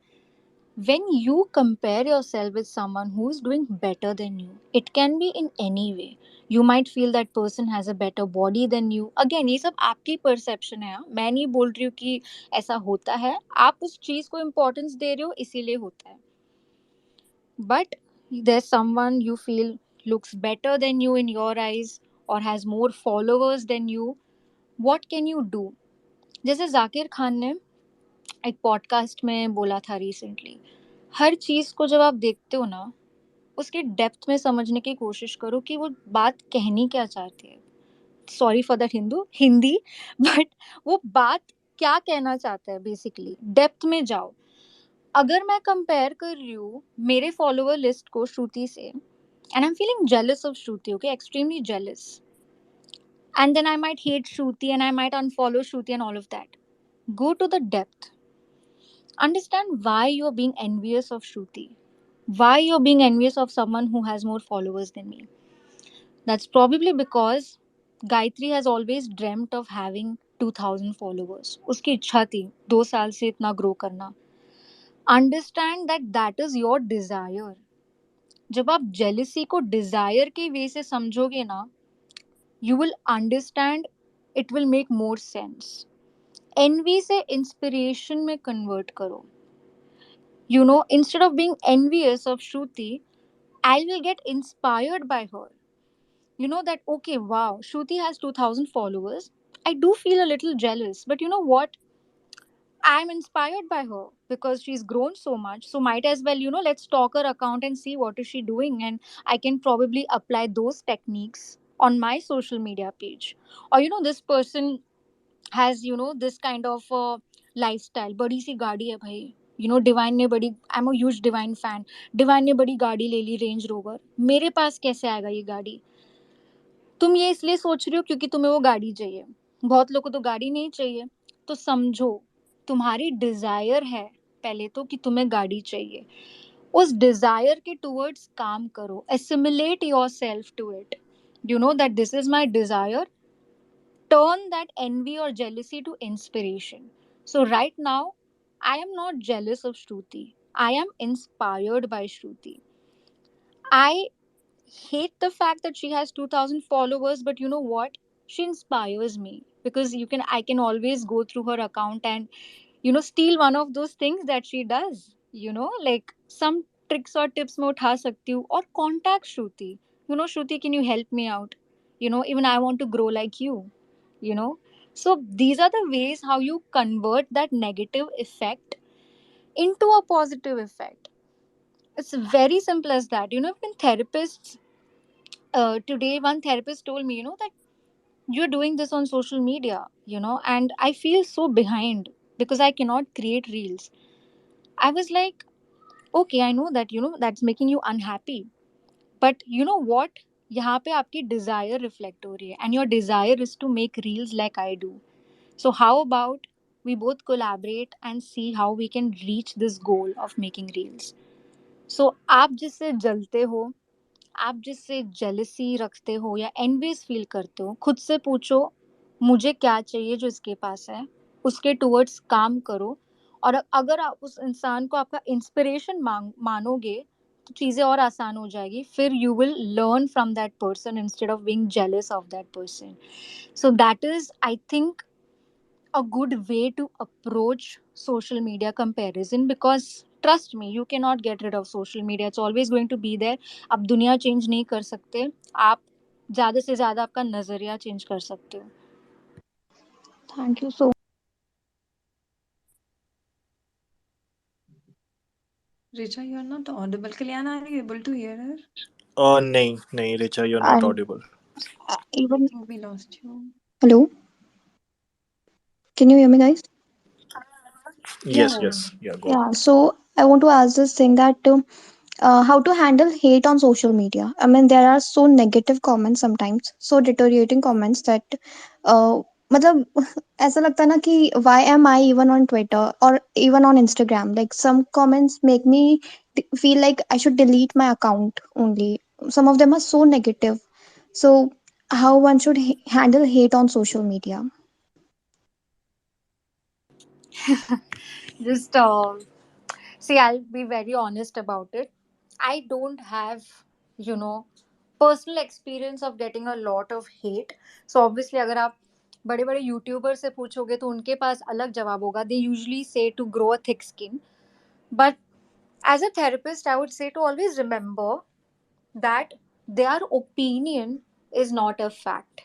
when you compare yourself with someone who is doing better than you, it can be in any way. You might feel that person has a better body than you. Again, ये सब आपकी perception है. मैं नहीं बोल रही हूँ कि ऐसा होता है, आप उस चीज को importance दे रहे हो इसीलिए होता है. But there's someone you feel looks better than you in your eyes or has more followers than you. What can you do? जैसे जाकिर खान ने एक पॉडकास्ट में बोला था रिसेंटली, हर चीज को जब आप देखते हो ना, उसके डेप्थ में समझने की कोशिश करो कि वो बात कहनी क्या चाहती है। Sorry for that Hindi but वो बात क्या कहना चाहता है, बेसिकली डेप्थ में जाओ। अगर मैं कंपेयर कर रही हूँ मेरे फॉलोअर लिस्ट को श्रुति से, and I am feeling jealous of Shruti, okay, extremely jealous, and then I might hate Shruti and I might unfollow Shruti and all of that. Go to the depth. Understand why you're being envious of Shruti. Why you're being envious of someone who has more followers than me. That's probably because Gayatri has always dreamt of having 2000 followers. उसकी इच्छा थी 2 साल से इतना grow करना. Understand that that is your desire. जब आप jealousy को desire के वे से समझोगे ना, you will understand, it will make more sense. Envy से इंस्पिरेशन में कन्वर्ट करो. Instead of being envious of Shruti, I will get inspired by her. That okay, wow, Shruti has 2000 followers. I do feel a little jealous, but you know what, I'm inspired by her because she's grown so much. So might as well, let's stalk her account and see what is she doing, and I can probably apply those techniques on my social media page. Or this person has this kind of lifestyle. बड़ी सी गाड़ी है भाई. Divine ने बड़ी, I am a huge divine fan. Divine ने बड़ी गाड़ी ले ली, रेंज रोवर. मेरे पास कैसे आएगा ये गाड़ी? तुम ये इसलिए सोच रही हो क्योंकि तुम्हें वो गाड़ी चाहिए. बहुत लोगों को तो गाड़ी नहीं चाहिए. तो समझो, तुम्हारी डिजायर है पहले तो कि तुम्हें गाड़ी चाहिए. उस डिजायर के टुवर्ड्स काम करो. Assimilate yourself to it. That this is my desire. Turn that envy or jealousy to inspiration. So, right now, I am not jealous of Shruti. I am inspired by Shruti. I hate the fact that she has 2000 followers, but you know what? She inspires me because I can always go through her account and steal one of those things that she does. Like some tricks or tips मैं उठा सकती हूँ, or contact Shruti. Shruti, can you help me out? Even I want to grow like you know so these are the ways how you convert that negative effect into a positive effect. It's very simple as that. When therapists, today one therapist told me, that you're doing this on social media, and I feel so behind because I cannot create reels. I was like, okay, I know that, that's making you unhappy, but you know what, यहाँ पे आपकी desire reflect हो रही है, and your desire is to make reels like I do. So, how about we both collaborate and see how we can reach this goal of making reels? So, आप जिससे जलते हो, आप जिससे jealousy रखते हो या envious फील करते हो, खुद से पूछो मुझे क्या चाहिए जो इसके पास है, उसके टुवर्ड्स काम करो. और अगर आप उस इंसान को आपका इंस्पिरेशन मानोगे तो चीज़ें और आसान हो जाएगी. फिर you will learn from that person instead of being jealous of that person. So that is, I think, a good way to approach social media comparison, because trust me, you cannot get rid of social media. It's always going to be there. आप दुनिया change नहीं कर सकते. आप ज़्यादा से ज़्यादा आपका नज़रिया चेंज कर सकते हो. Thank you so Richa, you're not audible. Kalyan, are you able to hear her? नहीं नहीं Richa, you're not and audible. I even think we lost you. hello, can you hear me, guys? Yeah, Yes, yeah. yes, yeah, go Yeah. ahead. So I want to ask this thing that how to handle hate on social media. I mean, there are so negative comments sometimes, so deteriorating comments that मतलब ऐसा लगता है ना कि why am I even on Twitter or even on Instagram? Like some comments make me feel like I should delete my account only. Some of them are so negative. So how one should handle hate on social media? Just see, I'll be very honest about it. I don't have, you know, personal experience of getting a lot of hate. So obviously, अगर आप बड़े बड़े YouTuber से पूछोगे तो उनके पास अलग जवाब होगा. They usually say to grow a thick skin. But as a therapist, I would say to always remember that their opinion is not a fact.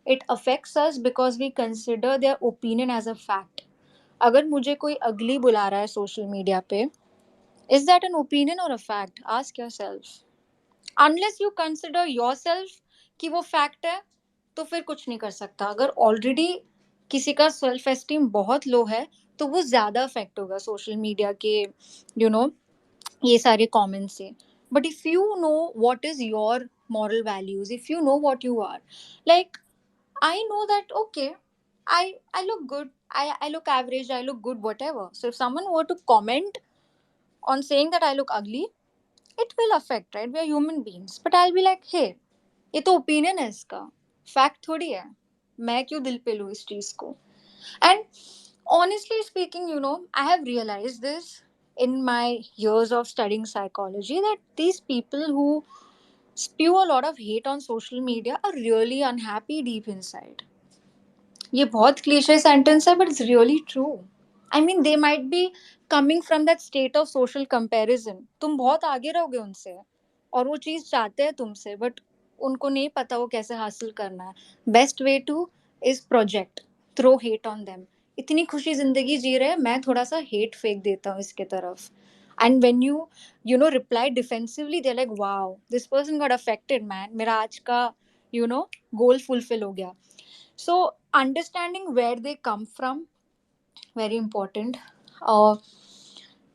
It affects us because we consider their opinion as a fact. अगर मुझे कोई अगली बुला रहा है social media पे, is that an opinion or a fact? Ask yourself. Unless you consider yourself कि वो फैक्ट है, तो फिर कुछ नहीं कर सकता. अगर ऑलरेडी किसी का सेल्फ एस्टीम बहुत लो है, तो वो ज़्यादा अफेक्ट होगा सोशल मीडिया के यू नो ये सारे कमेंट्स से. But if you know what is your moral values, if you know what you are, like, I know that okay, I look good, I look average, I look good, whatever. So if someone were to comment on saying that I look ugly, it will affect, right? We are human beings. But I'll be like, hey, ये तो opinion है इसका, fact थोड़ी है. मैं क्यों दिल पे लूँ इस चीज को. And honestly speaking, I have realized this in my years of studying psychology, that these people who spew a lot of hate on social media are really unhappy deep inside. ये बहुत क्लीशे सेंटेंस है, but it's really true. I mean, they might be coming from that state of social comparison. तुम बहुत आगे रहोगे उनसे और वो चीज़ चाहते हैं तुमसे, बट उनको नहीं पता वो कैसे हासिल करना है. Best way to is project, throw hate on them. इतनी खुशी जिंदगी जी रहे हैं, मैं थोड़ा सा हेट फेंक देता हूँ इसके तरफ. And when you reply defensively, they like wow, this person got affected man, मेरा आज का गोल फुलफिल हो गया. So understanding where they come from, very important. uh,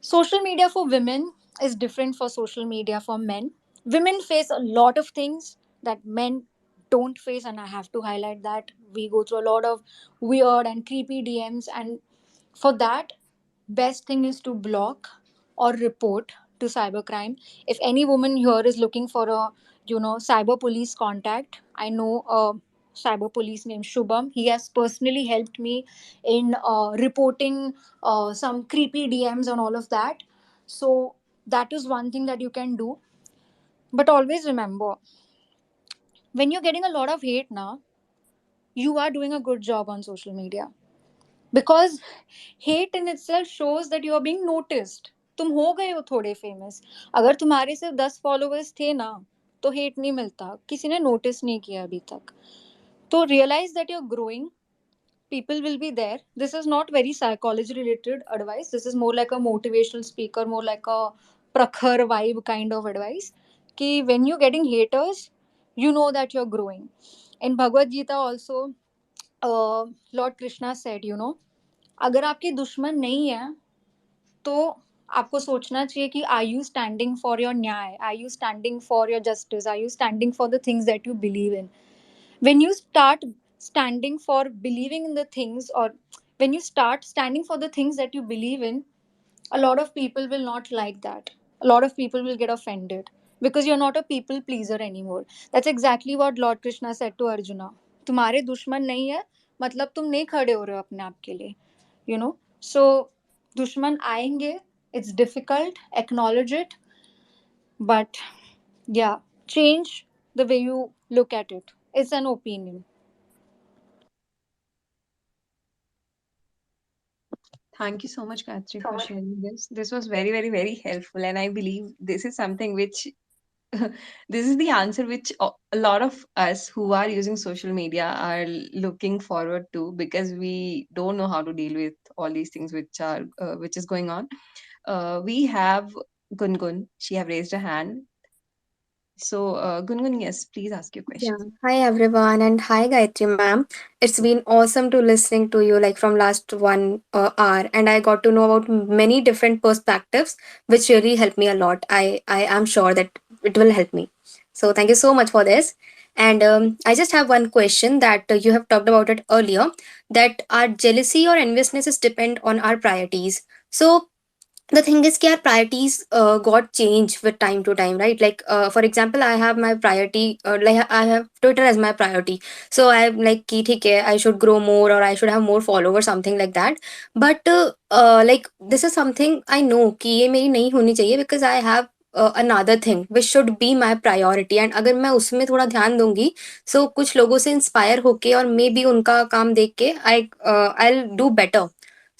Social media for women is different for social media for men. Women face a lot of things that men don't face, and I have to highlight that. We go through a lot of weird and creepy DMs, and for that, best thing is to block or report to cybercrime. If any woman here is looking for a cyber police contact, I know a cyber police named Shubham. He has personally helped me in reporting some creepy DMs and all of that. So that is one thing that you can do. But always remember, when you're getting a lot of hate now, you are doing a good job on social media, because hate in itself shows that you are being noticed. तुम हो गए हो थोड़े famous. अगर तुम्हारे सिर्फ 10 followers थे ना, तो हेट नहीं मिलता, किसी ने नोटिस नहीं किया अभी तक. तो realise that you are growing, people will be there. This is not very psychology related advice, this is more like a motivational speaker, more like a prakhar vibe kind of advice. Ki when you're getting haters, you know that you're growing. In Bhagavad Gita also, Lord Krishna said, अगर आपके दुश्मन नहीं है, तो आपको सोचना चाहिए कि are you standing for your न्याय, are you standing for your justice, are you standing for the things that you believe in. When you start standing for believing in the things, or when you start standing for the things that you believe in, a lot of people will not like that. A lot of people will get offended because you're not a people pleaser anymore. That's exactly what Lord Krishna said to Arjuna. तुम्हारे दुश्मन नहीं है, मतलब तुम नहीं खड़े हो रहे हो अपने आप के लिए. So दुश्मन आएंगे, it's difficult, acknowledge it, but yeah, change the way you look at it. It's an opinion. Thank you so much, Gayatri, for sharing this. This was very, very, very helpful. And I believe this is something which this is the answer which a lot of us who are using social media are looking forward to, because we don't know how to deal with all these things which is going on. We have Gungun. She have raised a hand. So, Gungun, yes, please ask your question. Yeah. Hi everyone, and hi Gayatri ma'am. It's been awesome to listening to you like from last 1 hour, and I got to know about many different perspectives, which really helped me a lot. I am sure that it will help me. So thank you so much for this. And I just have one question that you have talked about it earlier, that our jealousy or enviousness is depend on our priorities. So the thing is our priorities got changed with time to time, right? Like for example, I have my priority, like I have Twitter as my priority. So I'm like ki, theek hai, I should grow more or I should have more followers, something like that. But like this is something I know कि ये मेरी नहीं होनी चाहिए, because I have another thing which should be my priority. And अगर मैं उसमें थोड़ा ध्यान दूंगी, so कुछ लोगों से इंस्पायर होके और मे बी उनका काम देख के I'll do better.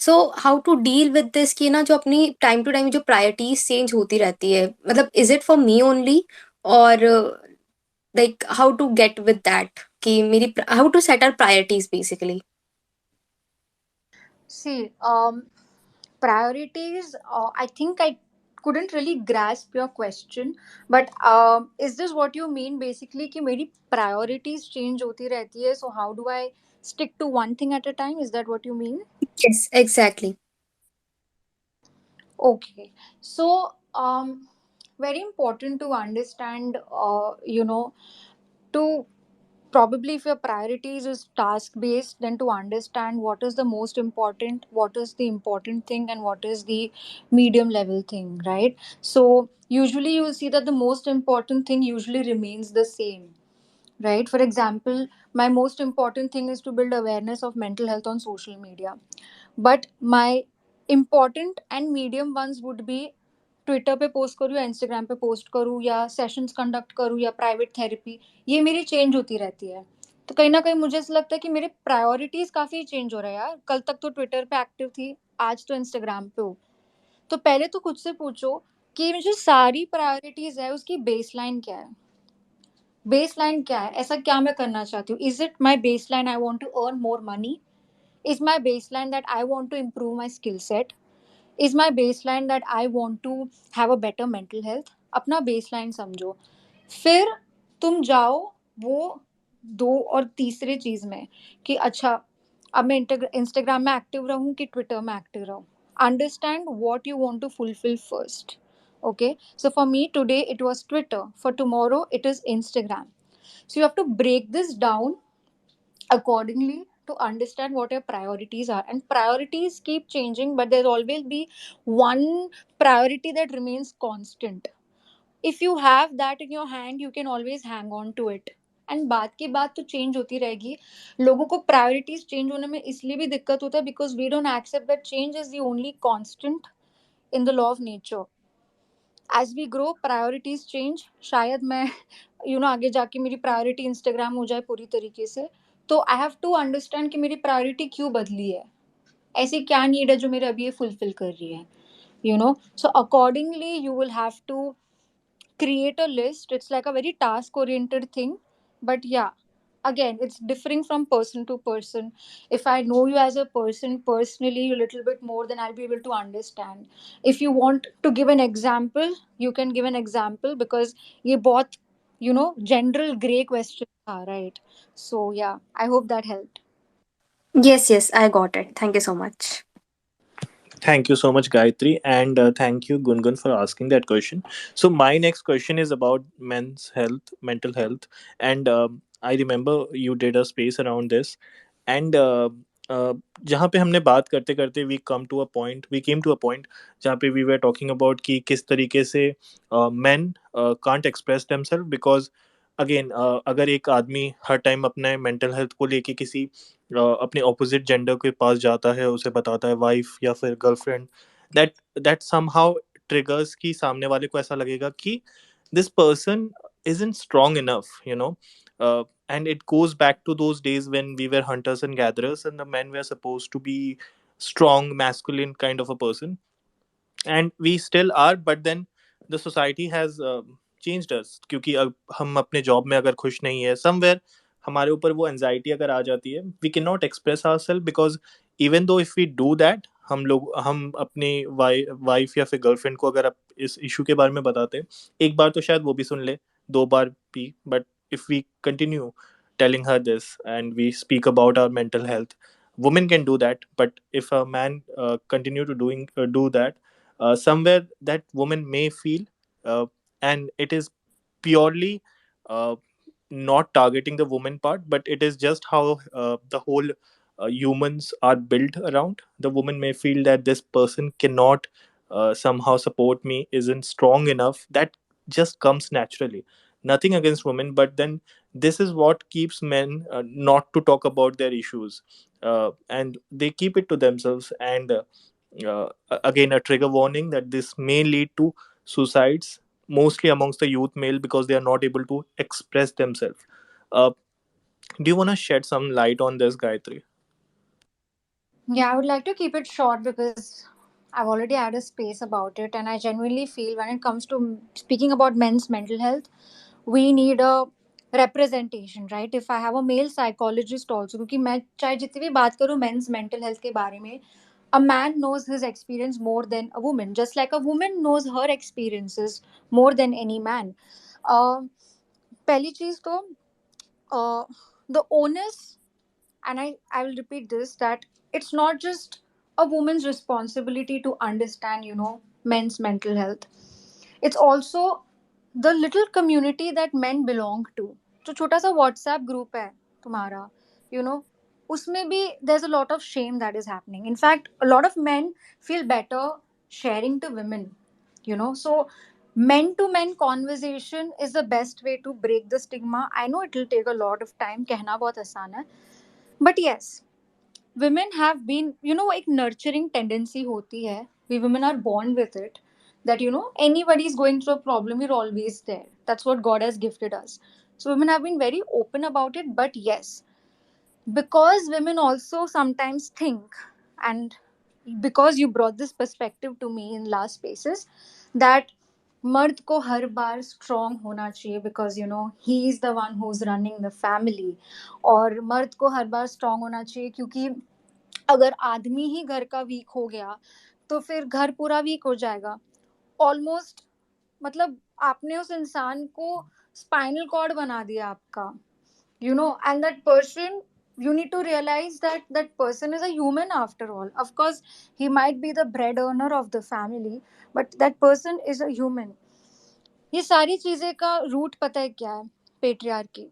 So how to deal with this कि ना जो अपनी टाइम टू टाइम जो प्रायोरिटीज चेंज होती रहती है, मतलब is it for me only, और like how to get with that. कि मेरी how to set our priorities basically. See, priorities, I think I couldn't really grasp your question, but is this what you mean basically कि मेरी priorities change होती रहती है, so how do I stick to one thing at a time? Is that what you mean? Yes, exactly. Okay, so very important to understand, to probably if your priorities is task based, then to understand what is the most important, what is the important thing, and what is the medium level thing, right? So usually you will see that the most important thing usually remains the same, right? For example, my most important thing is to build awareness of mental health on social media, but my important and medium ones would be Twitter पे post करूँ या Instagram पे post करूँ या sessions conduct करूँ या private therapy, ये मेरी चेंज होती रहती है। तो कहीं ना कहीं मुझे ऐसा लगता है कि मेरे प्रायोरिटीज काफी चेंज हो रहे हैं यार। कल तक तो ट्विटर पे एक्टिव थी, आज तो इंस्टाग्राम पे हो। तो पहले तो खुद से पूछो कि मुझे सारी प्रायोरिटीज है उसकी बेसलाइन क्या है। बेसलाइन क्या है, ऐसा क्या मैं करना चाहती हूँ? Is it my baseline I want to earn more money? Is my baseline that I want to improve my skill set? Is my baseline that I want to have a better mental health? अपना baseline समझो, फिर तुम जाओ वो दो और तीसरे चीज में कि अच्छा अब मैं इंस्टाग्राम में एक्टिव रहूं कि ट्विटर में एक्टिव रहूं। Understand what you want to fulfil first. Okay, so for me today it was Twitter, for tomorrow it is Instagram. So you have to break this down accordingly to understand what your priorities are, and priorities keep changing, but there'll always be one priority that remains constant. If you have that in your hand you can always hang on to it, and बात की बात तो change होती रहेगी। लोगों को priorities change होने में इसलिए भी दिक्कत होता है because we don't accept that change is the only constant in the law of nature. As we grow priorities change, शायद मैं आगे जाके मेरी प्रायोरिटी इंस्टाग्राम हो जाए पूरी तरीके से। तो आई हैव टू अंडरस्टैंड कि मेरी प्रायोरिटी क्यों बदली है, ऐसी क्या नीड है जो मेरे अभी ये फुलफिल कर रही है। So accordingly you will have to create a list. It's like a very task oriented thing, but yeah, again it's differing from person to person. If I know you as a person personally a little bit more, then I'll be able to understand. If you want to give an example, you can give an example, because ye bahut general gray questions are, right? So yeah, I hope that helped. Yes, yes, I got it. Thank you so much. Thank you so much, Gayatri, and thank you, Gungun, for asking that question. So, my next question is about men's health, mental health, and I remember you did a space around this, and जहाँ पे हमने बात करते करते we came to a point जहाँ पे we were talking about कि किस तरीके से men can't express themselves because again अगर एक आदमी हर टाइम अपने मेंटल हेल्थ को लेके किसी अपने ऑपोजिट जेंडर के पास जाता है, उसे बताता है, वाइफ या फिर girlfriend, that that somehow triggers कि सामने वाले को ऐसा लगेगा कि this person isn't strong enough, and it goes back to those days when we were hunters and gatherers and the men were supposed to be strong masculine kind of a person, and we still are, but then the society has changed us क्योंकि अब हम अपने job में अगर खुश नहीं है somewhere, हमारे ऊपर वो एंजाइटी अगर आ जाती है, we can not express ourselves because even though if we do that, हम अपनी वाइफ या फिर गर्लफ्रेंड को अगर इस इशू के बारे में बताते हैं, एक बार तो शायद वो भी सुन ले, दो बार भी, but if we continue telling her this and we speak about our mental health, women can do that, but if a man continue to do that, somewhere that woman may feel, and it is purely uh, not targeting the woman part, but it is just how the whole humans are built around. The woman may feel that this person cannot somehow support me, isn't strong enough. That just comes naturally. Nothing against women, but then this is what keeps men not to talk about their issues, and they keep it to themselves. And again, a trigger warning that this may lead to suicides, mostly amongst the youth male, because they are not able to express themselves. uh, do you want to shed some light on this, Gayatri? Yeah, I would like to keep it short because I've already had a space about it, and I genuinely feel when it comes to speaking about men's mental health, we need a representation, right? If I have a male psychologist also, क्योंकि मैं चाहे जितनी भी बात करूँ men's mental health के बारे में, a man knows his experience more than a woman, just like a woman knows her experiences more than any man. uh, पहली चीज तो uh, the onus, and I will repeat this, that it's not just a woman's responsibility to understand, men's mental health. It's also the little community that men belong to. जो छोटा सा WhatsApp group है तुम्हारा, you know उसमें भी there's a lot of shame that is happening. In fact, a lot of men feel better sharing to women, so men to men conversation is the best way to break the stigma. I know it will take a lot of time, कहना बहुत आसान है, but yes, women have been, एक nurturing tendency होती है. We women are born with it, that anybody is going through a problem, we're always there. That's what God has gifted us. So women have been very open about it. But yes, because women also sometimes think, and because you brought this perspective to me in last spaces, that मर्द को हर बार strong होना चाहिए, because he is the one who is running the family. और मर्द को हर बार strong होना चाहिए, क्योंकि अगर आदमी ही घर का वीक हो गया तो फिर घर पूरा वीक हो जाएगा. ऑलमोस्ट, मतलब आपने उस इंसान को स्पाइनल कॉर्ड बना दिया आपका, and that person, you need to realize that that person is a human after all. Of course, he might be the bread earner of the family, but that person is a human. ये सारी चीजें का root पता है क्या है? Patriarchy.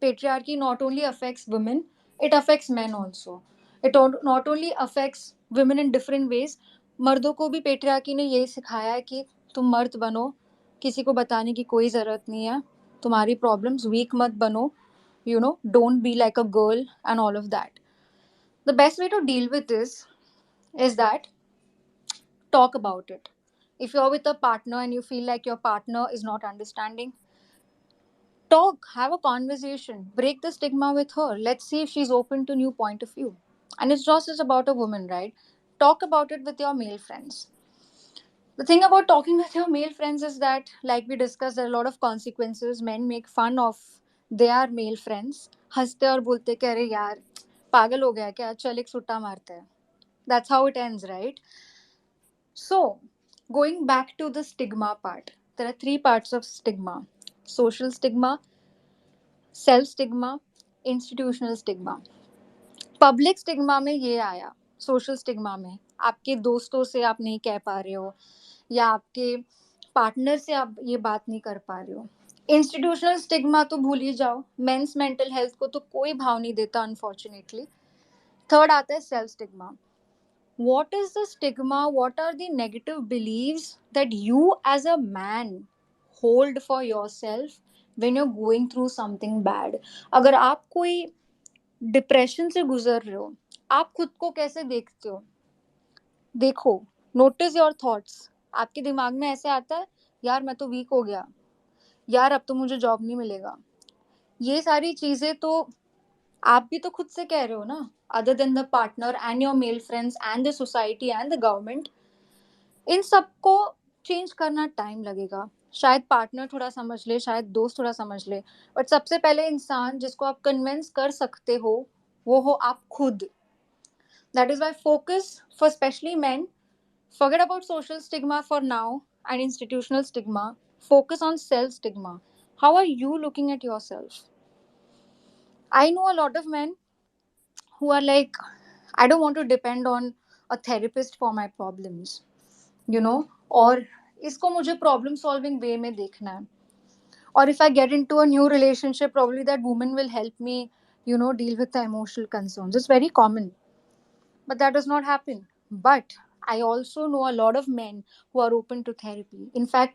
Patriarchy not only affects women, it affects men also. Not only affects women in different ways. मर्दों को भी पेट्रियार्की ने यही सिखाया है कि तुम मर्द बनो, किसी को बताने की कोई ज़रूरत नहीं है, तुम्हारी प्रॉब्लम्स, वीक मत बनो, don't be like a girl and all of that. The best way to deal with this is that talk about it. If you're with a partner and you feel like your partner is not understanding, talk, have a conversation, break the stigma with her. Let's see if she's open to new point of view. And it's not just about a woman, right? Talk about it with your male friends. The thing about talking with your male friends is that, like we discussed, there are a lot of consequences. Men make fun of their male friends. हंसते और बोलते कि अरे यार पागल हो गया क्या, चल एक सुट्टा मारते हैं. That's how it ends, right? So, going back to the stigma part, there are three parts of stigma: social stigma, self stigma, institutional stigma. Public stigma में ये आया, सोशल स्टिग्मा में आपके दोस्तों से आप नहीं कह पा रहे हो, या आपके पार्टनर से आप ये बात नहीं कर पा रहे हो. इंस्टीट्यूशनल स्टिग्मा तो भूल ही जाओ, मेंस मेंटल हेल्थ को तो कोई भाव नहीं देता अनफॉर्चुनेटली. थर्ड आता है self stigma. What is the stigma? What are the negative beliefs that you as a man hold for yourself when you're going through something bad? अगर आप कोई डिप्रेशन से गुजर रहे हो, आप खुद को कैसे देखते हो? देखो, नोटिस योर थॉट्स. आपके दिमाग में ऐसे आता है, यार मैं तो वीक हो गया, यार अब तो मुझे जॉब नहीं मिलेगा. ये सारी चीजें तो आप भी तो खुद से कह रहे हो ना, other than the partner and your male friends and the society and the government. इन सबको चेंज करना टाइम लगेगा. शायद पार्टनर थोड़ा समझ ले, शायद दोस्त थोड़ा समझ ले, बट सबसे पहले इंसान जिसको आप कन्विंस कर सकते हो वो हो आप खुद. That is why focus for specially man, forget about social stigma for now and institutional stigma. Focus on self stigma. How are you looking at yourself? I know a lot of men who are like, I don't want to depend on a therapist for my problems, और इसको मुझे problem solving वे में देखना है. और if I get into a new relationship, probably that woman will help me, deal with the emotional concerns. It's very common, but that does not happen. But I also know a lot of men who are open to therapy. In fact,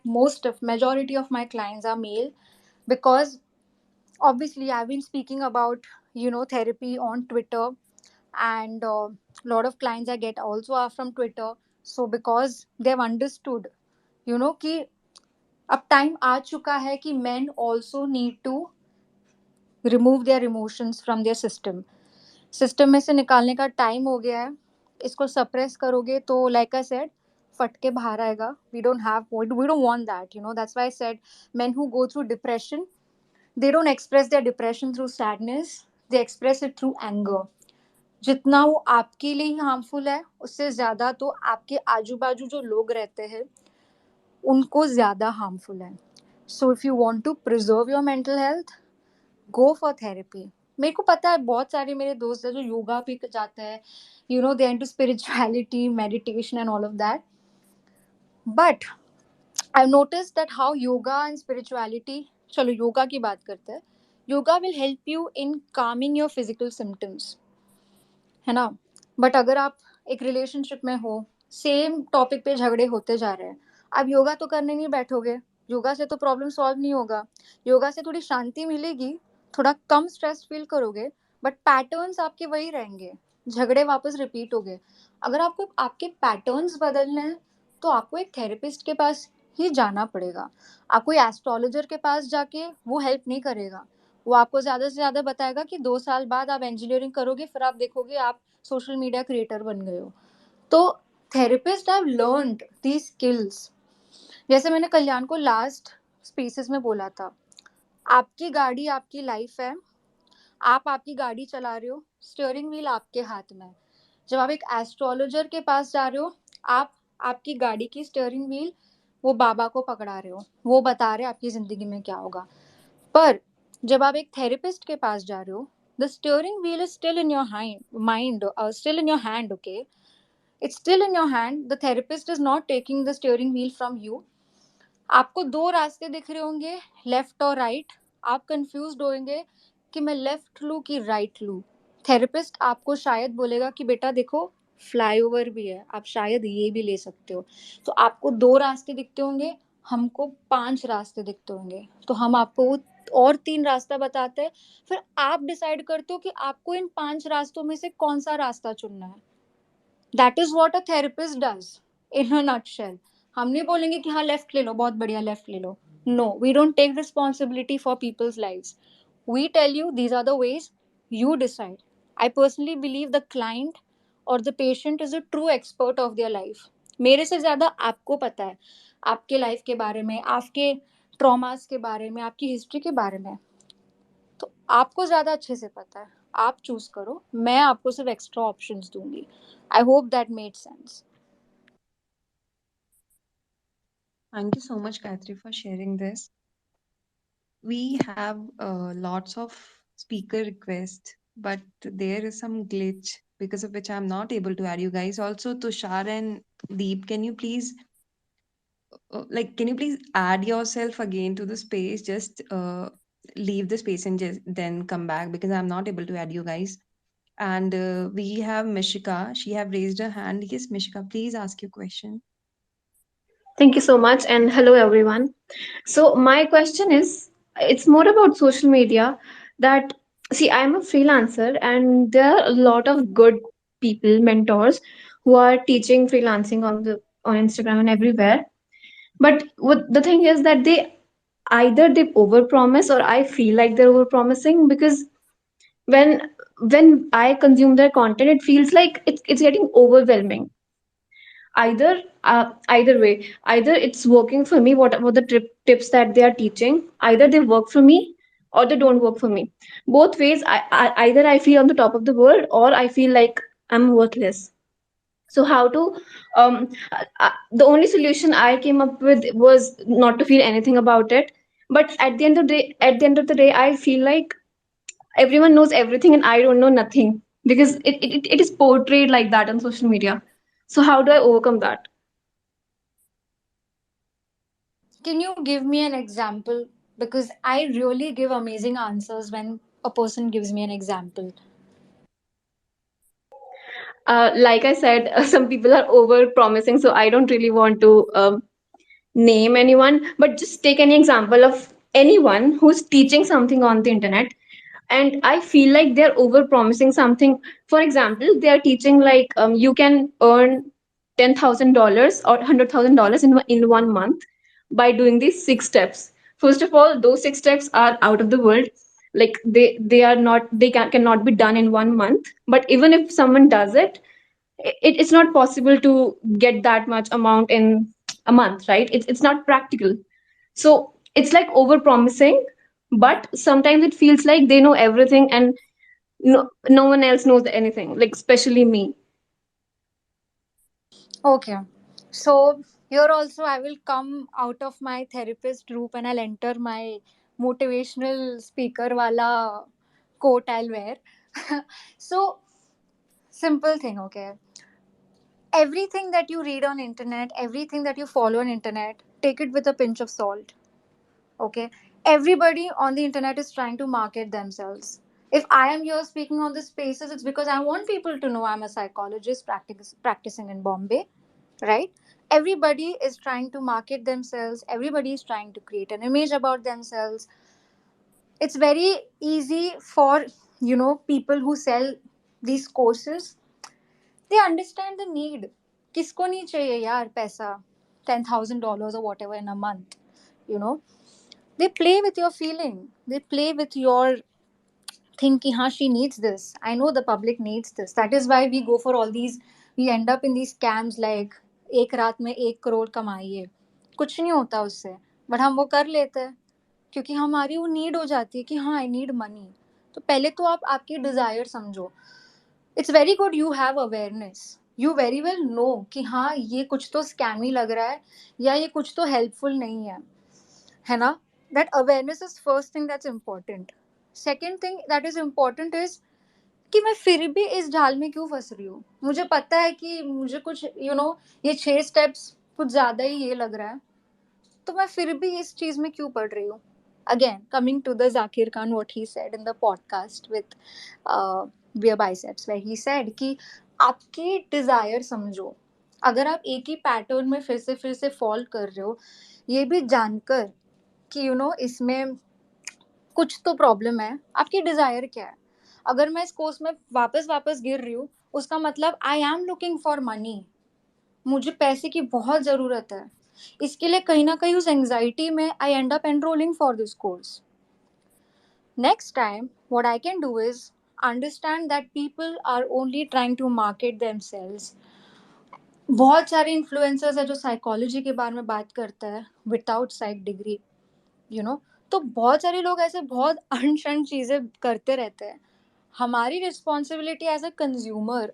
majority of my clients are male, because obviously I've been speaking about therapy on Twitter, and a lot of clients I get also are from Twitter. So because they've understood, कि अब time आ चुका है कि men also need to remove their emotions from their system में से निकालने का time हो गया है. इसको सप्रेस करोगे तो लाइक आई सेड फट के बाहर आएगा. We don't want that. That's why I said men who go through depression They don't express their depression through sadness, they express it through anger. जितना वो आपके लिए ही हार्मफुल है, उससे ज़्यादा तो आपके आजू बाजू जो लोग रहते हैं उनको ज़्यादा हार्मफुल है. So if you want to preserve your mental health, go for therapy. मेरे को पता है बहुत सारे मेरे दोस्त हैं जो योगा भी जाते हैं, you know, they into spirituality, meditation and all of that. But I've noticed that how yoga and spirituality, चलो योगा की बात करते हैं. Yoga will help you in calming your physical symptoms, है ना. बट अगर आप एक रिलेशनशिप में हो, सेम टॉपिक पे झगड़े होते जा रहे हैं, आप योगा तो करने नहीं बैठोगे. योगा से तो प्रॉब्लम सॉल्व नहीं होगा. योगा से थोड़ी शांति मिलेगी, थोड़ा कम स्ट्रेस फील करोगे, बट पैटर्न्स आपके वही रहेंगे, झगड़े वापस रिपीट हो गए. अगर आपको आपके पैटर्न्स बदलने हैं तो आपको एक थेरेपिस्ट के पास ही जाना पड़ेगा. आप कोई एस्ट्रोलॉजर के पास जाके वो हेल्प नहीं करेगा. वो आपको ज़्यादा से ज़्यादा बताएगा कि 2 साल बाद आप इंजीनियरिंग करोगे, फिर आप देखोगे आप सोशल मीडिया क्रिएटर बन गए हो. तो therapist have learned the skills. जैसे मैंने कल्याण को लास्ट स्पीसेस में बोला था, आपकी गाड़ी आपकी लाइफ है, आप आपकी गाड़ी चला रहे हो, स्टीयरिंग व्हील आपके हाथ में है. जब आप एक एस्ट्रोलॉजर के पास जा रहे हो, आप आपकी गाड़ी की स्टीयरिंग व्हील वो बाबा को पकड़ा रहे हो, वो बता रहे आपकी ज़िंदगी में क्या होगा. पर जब आप एक थेरेपिस्ट के पास जा रहे हो, the steering wheel is still in your mind, still in your hand. Okay, it's still in your hand. The therapist is not taking the steering wheel from you. आपको दो रास्ते दिख रहे होंगे, लेफ्ट और राइट. आप कंफ्यूज होंगे कि मैं लेफ्ट लूँ कि राइट लूँ. थेरेपिस्ट आपको शायद बोलेगा कि बेटा देखो, फ्लाईओवर भी है, आप शायद ये भी ले सकते हो. तो आपको दो रास्ते दिखते होंगे, हमको 5 रास्ते दिखते होंगे, तो हम आपको वो और 3 रास्ता बताते हैं. फिर आप डिसाइड करते हो कि आपको इन 5 रास्तों में से कौन सा रास्ता चुनना है. That is what a therapist does in a nutshell. हम नहीं बोलेंगे कि हाँ लेफ्ट ले लो, बहुत बढ़िया लेफ्ट ले लो. No, we don't take responsibility for people's lives. We tell you these are the ways, you decide. I personally believe the client और the patient is a true expert of their life. मेरे से ज़्यादा आपको पता है आपके life के बारे में, आपके ट्रॉमास के बारे में, आपकी हिस्ट्री के बारे में. तो आपको ज़्यादा अच्छे से पता है. आप चूज करो, मैं आपको सिर्फ एक्स्ट्रा ऑप्शंस दूंगी. I hope that made sense. Thank you so much, Gayatri, for sharing this. We have lots of speaker requests, but there is some glitch because of which I'm not able to add you guys. Also, Tushar and Deep, can you please can you please add yourself again to the space? Just leave the space and just then come back because I'm not able to add you guys. And we have Mishika. She have raised her hand. Yes, Mishika, please ask your question. Thank you so much, and hello everyone. So my question is, it's more about social media. That see, I'm a freelancer, and there are a lot of good people, mentors, who are teaching freelancing on Instagram and everywhere. But what the thing is that they either they overpromise or I feel like they're overpromising because when when I consume their content, it feels like it's getting overwhelming. Either way, either it's working for me, what the tips that they are teaching, either they work for me or they don't work for me. Both ways, either I feel on the top of the world or I feel like I'm worthless. So how to the only solution I came up with was not to feel anything about it. But at the end of the day, I feel like everyone knows everything and I don't know nothing because it is portrayed like that on social media. So how do I overcome that? Can you give me an example? Because I really give amazing answers when a person gives me an example. Like I said, some people are over promising, so I don't really want to name anyone, but just take any example of anyone who's teaching something on the internet. And I feel like they're over promising something. For example, they are teaching like you can earn $10,000 or $100,000 in 1 month by doing these 6 steps. First of all, those 6 steps are out of the world. Like they are not they cannot be done in 1 month. But even if someone does it, it's not possible to get that much amount in a month, right? It's not practical. So it's like over promising, but sometimes it feels like they know everything and no one else knows anything, like especially me. Okay. So here also I will come out of my therapist group and I'll enter my motivational speaker wala coat I'll wear. So simple thing, okay. Everything that you read on internet, everything that you follow on internet, take it with a pinch of salt. Okay. Everybody on the internet is trying to market themselves. If I am here speaking on this spaces, it's because I want people to know I'm a psychologist practicing in Bombay, right? Everybody is trying to market themselves, everybody is trying to create an image about themselves. It's very easy for, people who sell these courses. They understand the need. किसको नहीं चाहिए यार पैसा, $10,000 or whatever in a month, you know. They play with your feeling, they play with your think ki, हाँ, she needs this, I know the public needs this. That is why we go for all these, we end up in these scams like एक रात में 1 करोड़ कमाइए. कुछ नहीं होता उससे, but हम वो कर लेते हैं क्योंकि हमारी वो नीड हो जाती है कि हाँ आई नीड मनी. तो पहले तो आप आपकी डिजायर समझो. It's very good you have awareness, you very well know कि हाँ ये कुछ तो स्कैमी लग रहा है या ये कुछ तो हेल्पफुल नहीं है ना. That awareness is first thing that's important. Second thing that is important is कि मैं फिर भी इस जाल में क्यों फंस रही हूँ. मुझे पता है कि मुझे कुछ ये 6 स्टेप्स कुछ ज्यादा ही ये लग रहा है, तो मैं फिर भी इस चीज में क्यों पढ़ रही हूँ. Again coming to the Zakir Khan what he said in the podcast with Beer Biceps where he said कि आपकी डिजायर समझो. अगर आप एक ही पैटर्न में फिर से फॉल कर रहे हो, ये भी जानकर कि इसमें कुछ तो प्रॉब्लम है, आपकी डिजायर क्या है. अगर मैं इस कोर्स में वापस वापस गिर रही हूँ, उसका मतलब I am looking for money, मुझे पैसे की बहुत ज़रूरत है. इसके लिए कहीं ना कहीं उस एंजाइटी में I end up enrolling for this course. Next time what I can do is understand that people are only trying to market themselves. बहुत सारे इन्फ्लुएंसर्स है जो साइकोलॉजी के बारे में बात करता है विदाउट साइक डिग्री, तो बहुत सारे लोग ऐसे बहुत अनशन चीज़ें करते रहते हैं. हमारी responsibility as a consumer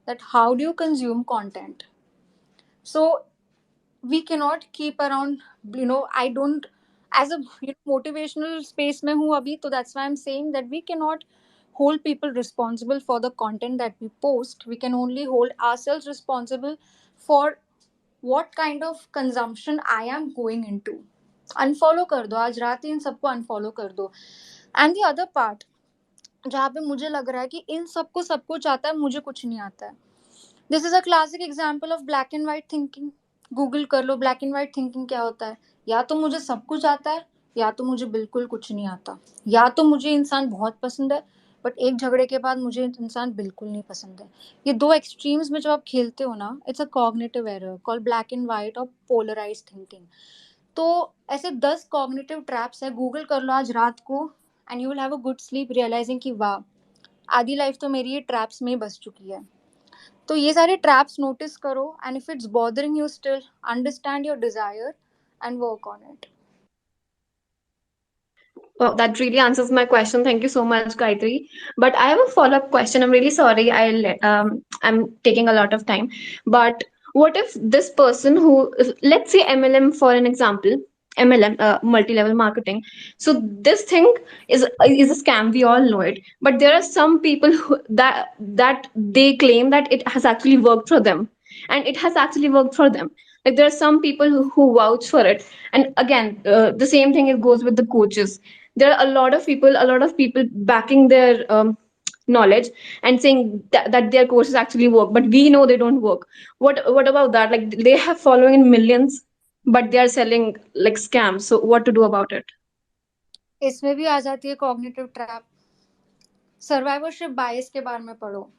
that how do you consume content. So we cannot keep around, I don't, as a motivational space mein hu abhi, so that's why I'm saying that we cannot hold people responsible for the content that we post. We can only hold ourselves responsible for what kind of consumption I am going into. Unfollow कर दो आज रात ही इन सबको unfollow कर दो. And the other part जहाँ पे मुझे लग रहा है कि इन सबको सब कुछ आता है, मुझे कुछ नहीं आता है. This is a classic example of black and white thinking. Google कर लो ब्लैक एंड वाइट थिंकिंग क्या होता है. या तो मुझे सब कुछ आता है या तो मुझे बिल्कुल कुछ नहीं आता. या तो मुझे इंसान बहुत पसंद है बट एक झगड़े के बाद मुझे इंसान बिल्कुल नहीं पसंद है. ये दो एक्सट्रीम्स में जब आप खेलते हो ना, it's a cognitive error called black and white और पोलराइज थिंकिंग. तो ऐसे 10 कॉग्निटिव ट्रैप्स है, गूगल कर लो आज रात को and you will have a good sleep realising कि वाह आधी लाइफ तो मेरी ये ट्रैप्स में ही बस चुकी है. तो ये सारे ट्रैप्स नोटिस करो and if it's bothering you still understand your desire and work on it. Well, that really answers my question. Thank you so much, Gayatri. But I have a follow-up question. I'm really sorry. I'm taking a lot of time. But what if this person let's say MLM for an example, MLM, multi-level marketing. So this thing is a scam. We all know it. But there are some people that they claim that it has actually worked for them, and it has actually worked for them. Like there are some people who vouch for it. And again, the same thing it goes with the coaches. There are a lot of people backing their knowledge and saying that their courses actually work, but we know they don't work. What about that? Like they have following in millions, but they are selling like scams. So what to do about it? इसमें भी आ जाती है cognitive trap. Survivorship bias के बारे में पढ़ो.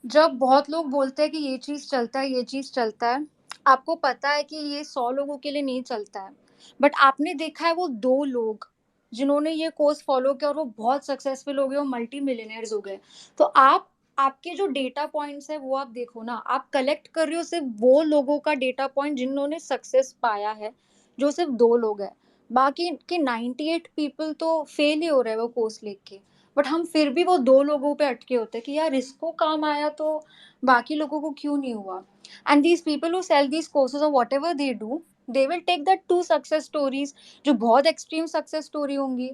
जब बहुत लोग बोलते हैं कि ये चीज़ चलता है, ये चीज़ चलता है, आपको पता है कि ये 100 लोगों के लिए नहीं चलता है, बट आपने देखा है वो 2 लोग जिन्होंने ये कोर्स फॉलो किया और वो बहुत सक्सेसफुल हो गए और मल्टी मिलियनर्स हो गए. तो आप आपके जो डेटा पॉइंट्स है वो आप देखो ना, आप कलेक्ट कर रहे हो सिर्फ वो लोगों का डेटा पॉइंट जिन्होंने सक्सेस पाया है, जो सिर्फ 2 लोग हैं. बाकी के 98 पीपल तो फेल ही हो रहे हैं वो कोर्स लेके, बट हम फिर भी वो 2 लोगों पे अटके होते हैं कि यार इसको काम आया तो बाकी लोगों को क्यों नहीं हुआ. And these people who sell these courses और whatever they do, they will take that 2 success stories जो बहुत एक्सट्रीम सक्सेस स्टोरी होंगी.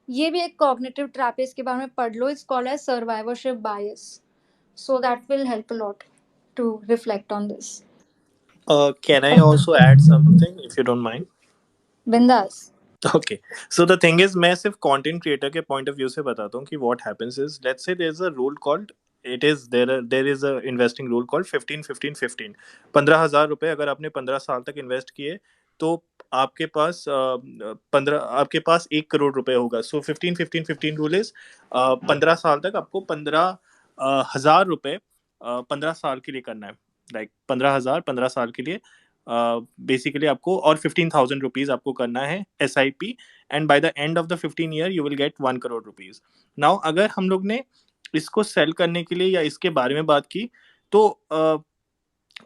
ये भी एक कॉग्निटिव ट्रैप है, इसके बारे में पढ़ लो. It's called as survivorship bias. So that will help a lot to reflect on this. Can I also add something if you don't mind? बिंदास. Okay. So the thing is, मैं सिर्फ content creator के point of view से बताता हूँ कि what happens is, let's say there's a rule called, there is a investing rule called 15-15-15. 15,000 रुपए अगर आपने 15 साल तक इन्वेस्ट किए तो आपके पास 1 करोड़ रुपए होगा. सो 15-15-15 रूल इज 15 साल तक आपको 15,000 रुपए 15 साल के लिए करना है. लाइक 15,000 15 साल के लिए बेसिकली आपको, और 15,000 रुपीज आपको करना है SIP. And by the end of the 15 year you will get 1 crore rupees. Now अगर हम लोग ने इसको सेल करने के लिए या इसके बारे में बात की तो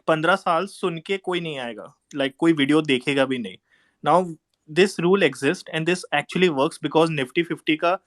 15 साल सुन के कोई नहीं आएगा, लाइक कोई वीडियो देखेगा भी नहीं. Now this rule exist and this actually works because Nifty 50 का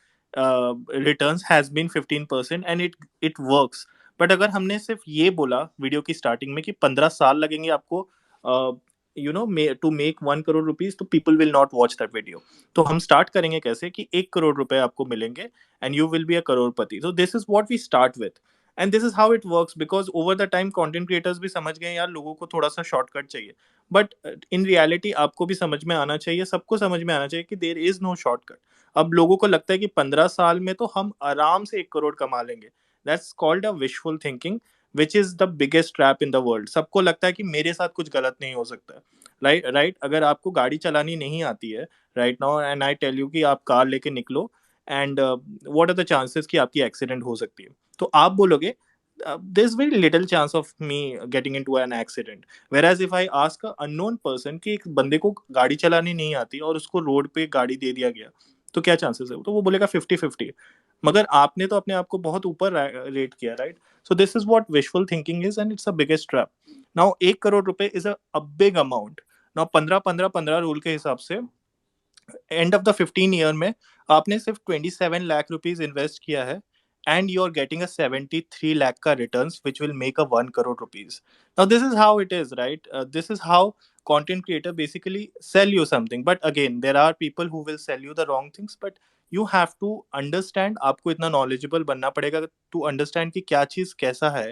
returns has been 15% and it works. But अगर हमने सिर्फ ये बोला वीडियो की स्टार्टिंग में कि 15 साल लगेंगे आपको टू मेक 1 करोड़ रुपीज, तो people will not watch that video. तो हम स्टार्ट करेंगे कैसे कि 1 करोड़ रुपए आपको मिलेंगे and you will be a करोड़पति. तो this is what we start with. And this is how it works because over the time content creators भी समझ गए यार लोगों को थोड़ा सा शॉर्टकट चाहिए. बट इन रियलिटी आपको भी समझ में आना चाहिए, सबको समझ में आना चाहिए कि देयर इज नो शॉर्टकट. अब लोगों को लगता है कि 15 साल में तो हम आराम से 1 करोड़ कमा लेंगे. That's called a wishful thinking which is the biggest trap in the world. सबको लगता है कि मेरे साथ कुछ गलत नहीं हो सकता है. राइट. अगर आपको गाड़ी चलानी नहीं आती है right now and I tell you कि आप कार लेके निकलो and what are the chances कि आपकी एक्सीडेंट हो सकती है, तो आप बोलोगे there's very little chance of me getting into an accident. Whereas if I ask a unknown person कि एक बंदे को गाड़ी चलानी नहीं आती और उसको रोड पे गाड़ी दे दिया गया तो क्या चांसेस है, तो वो बोलेगा 50-50. मगर आपने तो अपने आप को बहुत ऊपर रेट किया right. So this is what wishful thinking is and it's a biggest trap. Now 1 crore रुपए is a big amount. Now 15-15-15 rule के हिसाब से एंड ऑफ द 15 ईयर में आपने सिर्फ 27 लाख रुपीज इन्वेस्ट किया है and you're getting a 73 lakh ka returns which will make a 1 crore rupees. Now this is how it is, right? This is how content creator basically sell you something. But again there are people who will sell you the wrong things, but you have to understand. आपको इतना knowledgeable बनना पड़ेगा to understand कि क्या चीज़ कैसा है,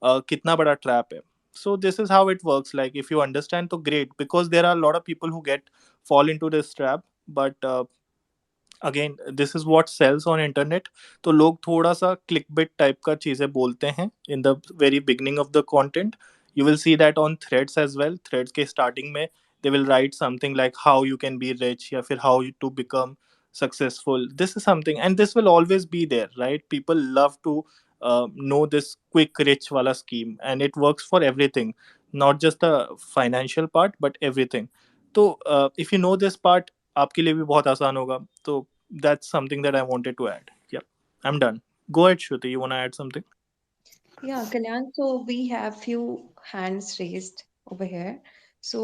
कितना बड़ा trap है. So this is how it works. Like if you understand तो great, because there are a lot of people who fall into this trap. But again this is what sells on internet. तो लोग थोड़ा सा click bit type का चीज़ें बोलते हैं in the very beginning of the content. You will see that on Threads as well. Threads के starting में they will write something like how you can be rich या फिर how to become successful. This is something and this will always be there, right? People love to know this quick rich wala scheme and it works for everything, not just the financial part but everything. तो if you know this part आपके लिए भी बहुत आसान होगा. तो that's something that I wanted to add. Yeah, I'm done. Go ahead, Shruti. You want to add something? Yeah, Kalyan, so we have few hands raised over here. So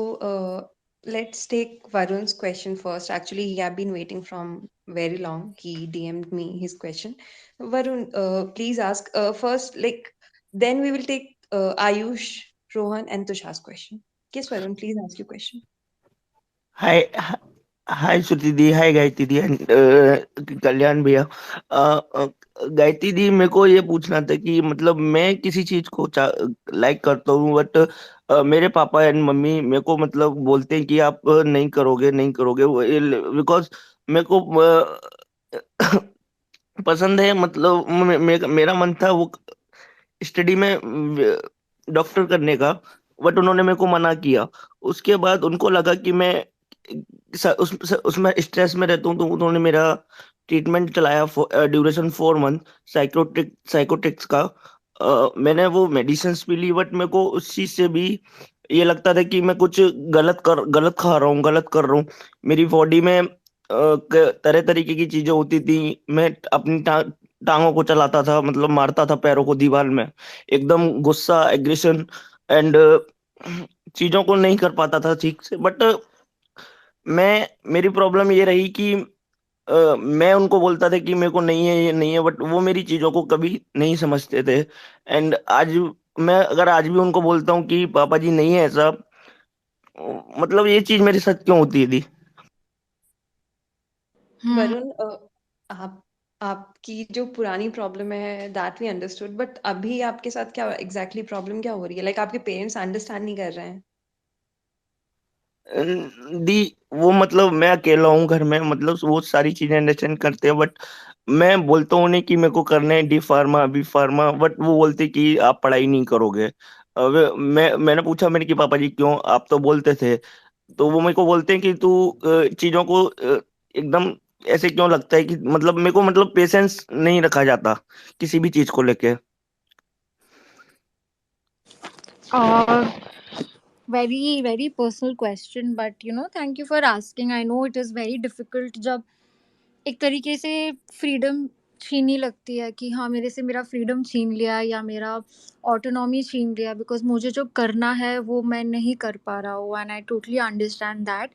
let's take Varun's question first. Actually, he have been waiting from very long. He DM'd me his question. Varun, please ask first, like, then we will take Ayush, Rohan, and Tushar's question. Yes, Varun, please ask your question. Hi hi Shruti di, hi Gayatri di and Kalyan bhaiya. Gayatri दी, मेरे को ये पूछना था कि मतलब मैं किसी चीज को लाइक करता हूँ बट मेरे पापा एंड मम्मी मेरे को मतलब बोलते हैं कि आप नहीं करोगे नहीं करोगे, बिकॉज मेरे को पसंद है. मतलब मेरा मन था वो स्टडी में डॉक्टर करने का, बट उन्होंने मेरे को मना किया. उसके बाद उनको लगा कि मैं उसमें स्ट्रेस में रहता हूँ, तो उन्होंने मेरा ट्रीटमेंट चलाया ड्यूरेशन 4 मंथ साइकोट्रिक्स का. मैंने वो मेडिसिन भी ली, बट मेरे को उस चीज से भी ये लगता था कि मैं कुछ गलत खा रहा हूँ, गलत कर रहा हूँ. मेरी बॉडी में तरह तरीके की चीजें होती थी. मैं अपनी टांगों को चलाता था, मतलब मारता था पैरों को दीवार में, एकदम गुस्सा एग्रेशन एंड चीजों को नहीं कर पाता था ठीक से. बट मेरी प्रॉब्लम ये रही कि मैं उनको बोलता था कि मेरे को नहीं है, ये नहीं है, बट वो मेरी चीजों को कभी नहीं समझते थे। एंड आज मैं अगर आज भी उनको बोलता हूँ कि पापा जी नहीं है ऐसा, मतलब ये चीज मेरे साथ क्यों होती है दी? Hmm. वरुण, आप आपकी जो पुरानी प्रॉब्लम है दैट वी अंडरस्टूड, बट अभी आपके साथ क्या एग्जैक्टली प्रॉब्लम क्या हो रही है? लाइक आपके पेरेंट्स अंडरस्टैंड नहीं कर रहे हैं? दी, वो मतलब मैं अकेला हूँ घर में, मतलब वो सारी चीजें अंडरस्टैंड करते हैं, बट मैं बोलता हूँ उन्हें कि मेरे को करना है D pharma B pharma, but वो बोलते कि आप पढ़ाई नहीं करोगे। अब मैंने पूछा, मैंने कि पापा जी क्यों, आप तो बोलते थे। तो वो मेरे को बोलते हैं कि तू चीजों को एकदम ऐसे क्यों लगता है कि मतलब मेरे को मतलब पेशेंस नहीं रखा जाता किसी भी चीज को लेके। Uh, very very personal question, but thank you for asking. I know it is very difficult जब एक तरीके से फ्रीडम छीनी लगती है कि हाँ मेरे से मेरा फ्रीडम छीन लिया या मेरा ऑटोनॉमी छीन लिया, बिकॉज मुझे जो करना है वो मैं नहीं कर पा रहा हूँ, and I totally understand that.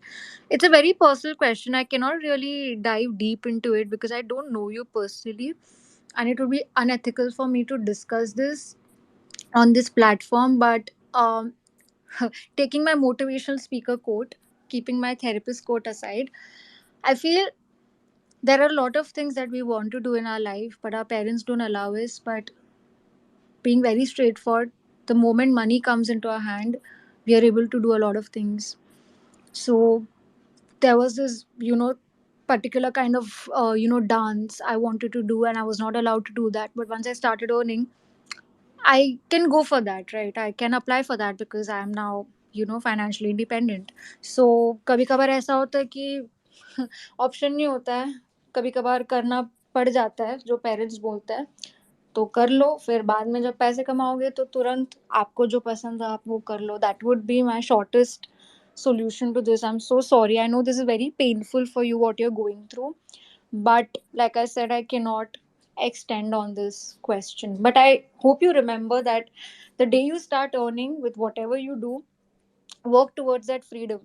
It's a very personal question. I can not really dive deep into it because I don't know you personally, and it would be unethical for me to discuss this on this platform. But taking my motivational speaker quote, keeping my therapist quote aside, I feel there are a lot of things that we want to do in our life but our parents don't allow us. But being very straightforward, the moment money comes into our hand, we are able to do a lot of things. So there was this particular kind of dance I wanted to do, and I was not allowed to do that. But once I started earning, I can go for that, right? I can apply for that because I am now financially independent. So कभी कभार ऐसा होता है कि option नहीं होता है, कभी कभार करना पड़ जाता है जो पेरेंट्स बोलते हैं, तो कर लो, फिर बाद में जब पैसे कमाओगे तो तुरंत आपको जो पसंद है आप वो कर लो. That would be my shortest solution to this. I'm so sorry, I know this is very painful for you what you're going through, but like I said, I cannot extend on this question. But I hope you remember that the day you start earning with whatever you do, work towards that freedom.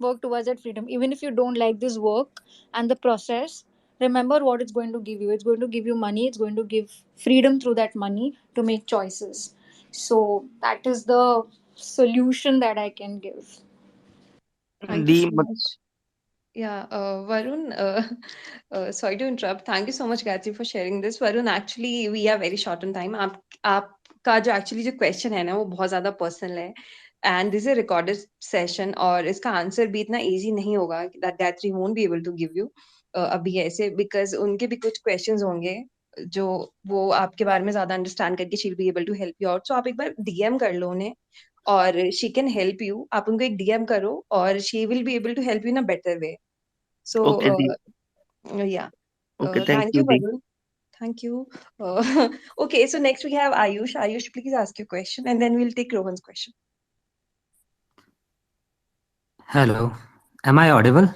Work towards that freedom. Even if you don't like this work and the process, remember what it's going to give you. It's going to give you money, it's going to give freedom through that money to make choices. So that is the solution that I can give. Thank you the so much. Yeah, Varun, sorry to interrupt. Thank you so much, Gayatri, for sharing this. Varun, actually, we are very short on time. आपका जो actually जो question है ना वो बहुत ज़्यादा personal है, and this is a recorded session और इसका answer भी इतना easy नहीं होगा that Gayatri won't be able to give you अभी ऐसे, because उनके भी कुछ questions होंगे जो वो आपके बारे में ज़्यादा understand करके she'll be able to help you out. So आप एक बार DM कर लो उन्हें और she can help you. आप उनको एक DM करो और she will be able to help you in a better way. So, okay the. yeah. Okay, thank Thank you you, the. Varun. Thank you. Okay, so next we have Ayush. Ayush, please ask your question, and then we'll take Rohan's question. Hello, am I audible?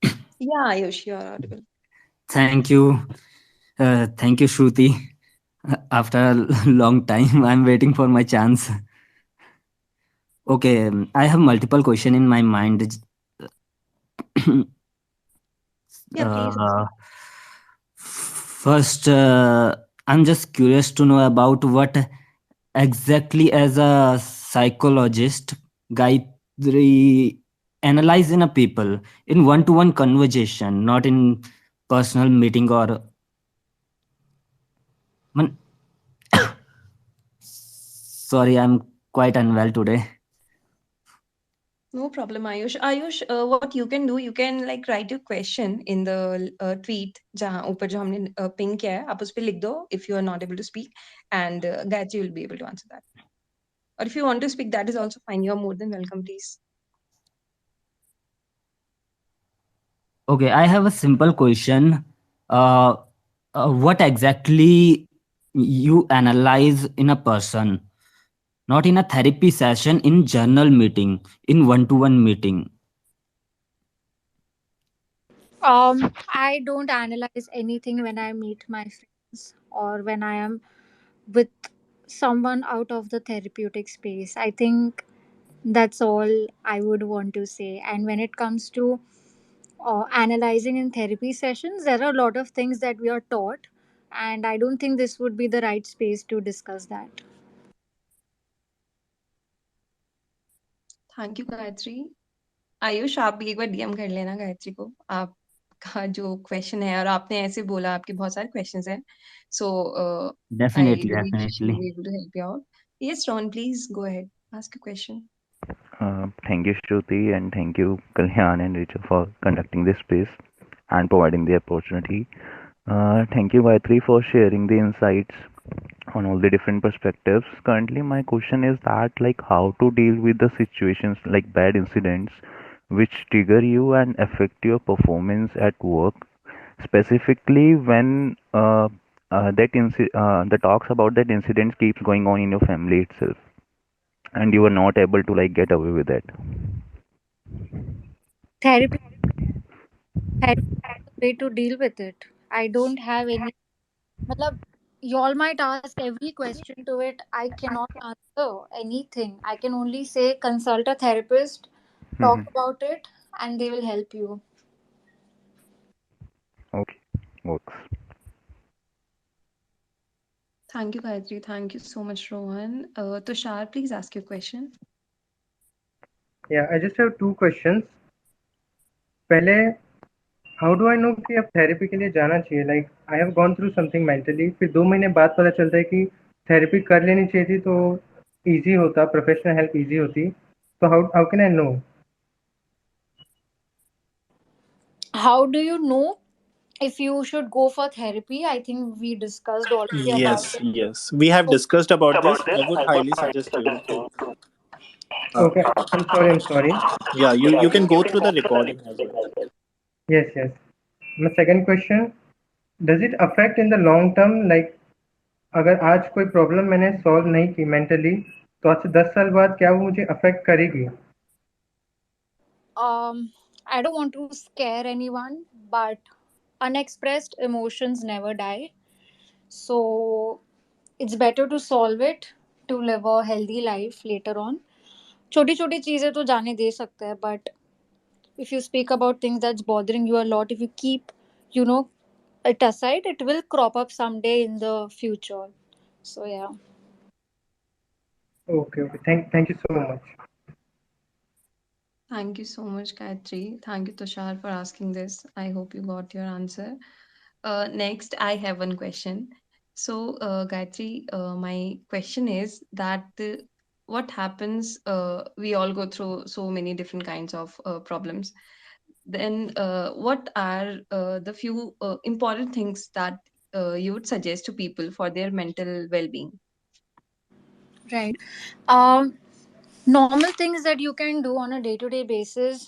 Yeah, Ayush, you are audible. Thank you. Thank you, Shruti. After a long time, I'm waiting for my chance. Okay, I have multiple questions in my mind. Yeah, please ask. First, I'm just curious to know about what exactly, as a psychologist, Gayatri analyze in a people in one-to-one conversation, not in personal meeting or. Man, sorry, I'm quite unwell today. No problem, Ayush. Ayush, what you can do, you can like write your question in the tweet जहाँ ऊपर जो हमने ping किया है, आप उस पे लिख दो if you are not able to speak, and Gayatri will be able to answer that. Or if you want to speak, that is also fine. You are more than welcome, please. Okay, I have a simple question. Uh, what exactly you analyze in a person, not in a therapy session, in journal meeting, in one-to-one meeting? I don't analyze anything when I meet my friends or when I am with someone out of the therapeutic space. I think That's all I would want to say. And when it comes to analyzing in therapy sessions, there are a lot of things that we are taught, and I don't think this would be the right space to discuss that. Thank you Gayatri. Ayush, आप भी एक बार DM कर लेना गायत्री को, आपका जो question है, और आपने ऐसे बोला आपके बहुत सारे क्वेश्चंस हैं, so I Definitely, believe she definitely. Will be able to help you out. Yes Rohan, please go ahead, ask your question. Thank you, Shruti, and thank you, Kalyan and Richa, for conducting this space and providing the opportunity. Thank you, Gayatri, for sharing the insights on all the different perspectives. Currently, my question is that, like, how to deal with the situations like bad incidents which trigger you and affect your performance at work, specifically when the talks about that incident keeps going on in your family itself, and you are not able to like get away with that. Therapy, therapy is the way to deal with it. I don't have any. Matlab, you all might ask every question to it. I cannot answer anything. I can only say consult a therapist, talk Mhm. about it, and they will help you. Okay, works. Thank you Gayatri, thank you so much Rohan. Tushar, please ask your question. Yeah, I just have two questions. पहले, how do I know कि अब therapy के लिए जाना चाहिए? Like I have gone through something mentally, फिर 2 महीने बाद पता चलता है कि थेरेपी कर लेनी चाहिए थी, तो easy होता, प्रोफेशनल हेल्प easy होती. So how can I know? How do you know if you should go for therapy? I think we discussed already about Yes, it. yes. We have So, discussed about this. I would highly suggest you to. Uh, Okay, I'm sorry. yeah, you can go through the recording as well. Yes. My second question, does it affect in the long term? Like अगर आज कोई problem मैंने solve नहीं की mentally, तो आज से 10 साल बाद क्या वो मुझे अफेक्ट करेगी? I don't want to scare anyone, but unexpressed emotions never die. So, it's better to solve it to live a healthy life later on. छोटी छोटी चीजें तो जाने दे सकते हैं, but if you speak about things that's bothering you a lot, if you keep, you know, it aside, it will crop up someday in the future. So yeah. Okay. Thank you so much. Thank you so much, Gayatri. Thank you, Tushar, for asking this. I hope you got your answer. Next, I have one question. So, Gayatri, my question is that what happens? We all go through so many different kinds of problems. Then, what are the few important things that you would suggest to people for their mental well-being? Right. um Normal things that you can do on a day to day basis.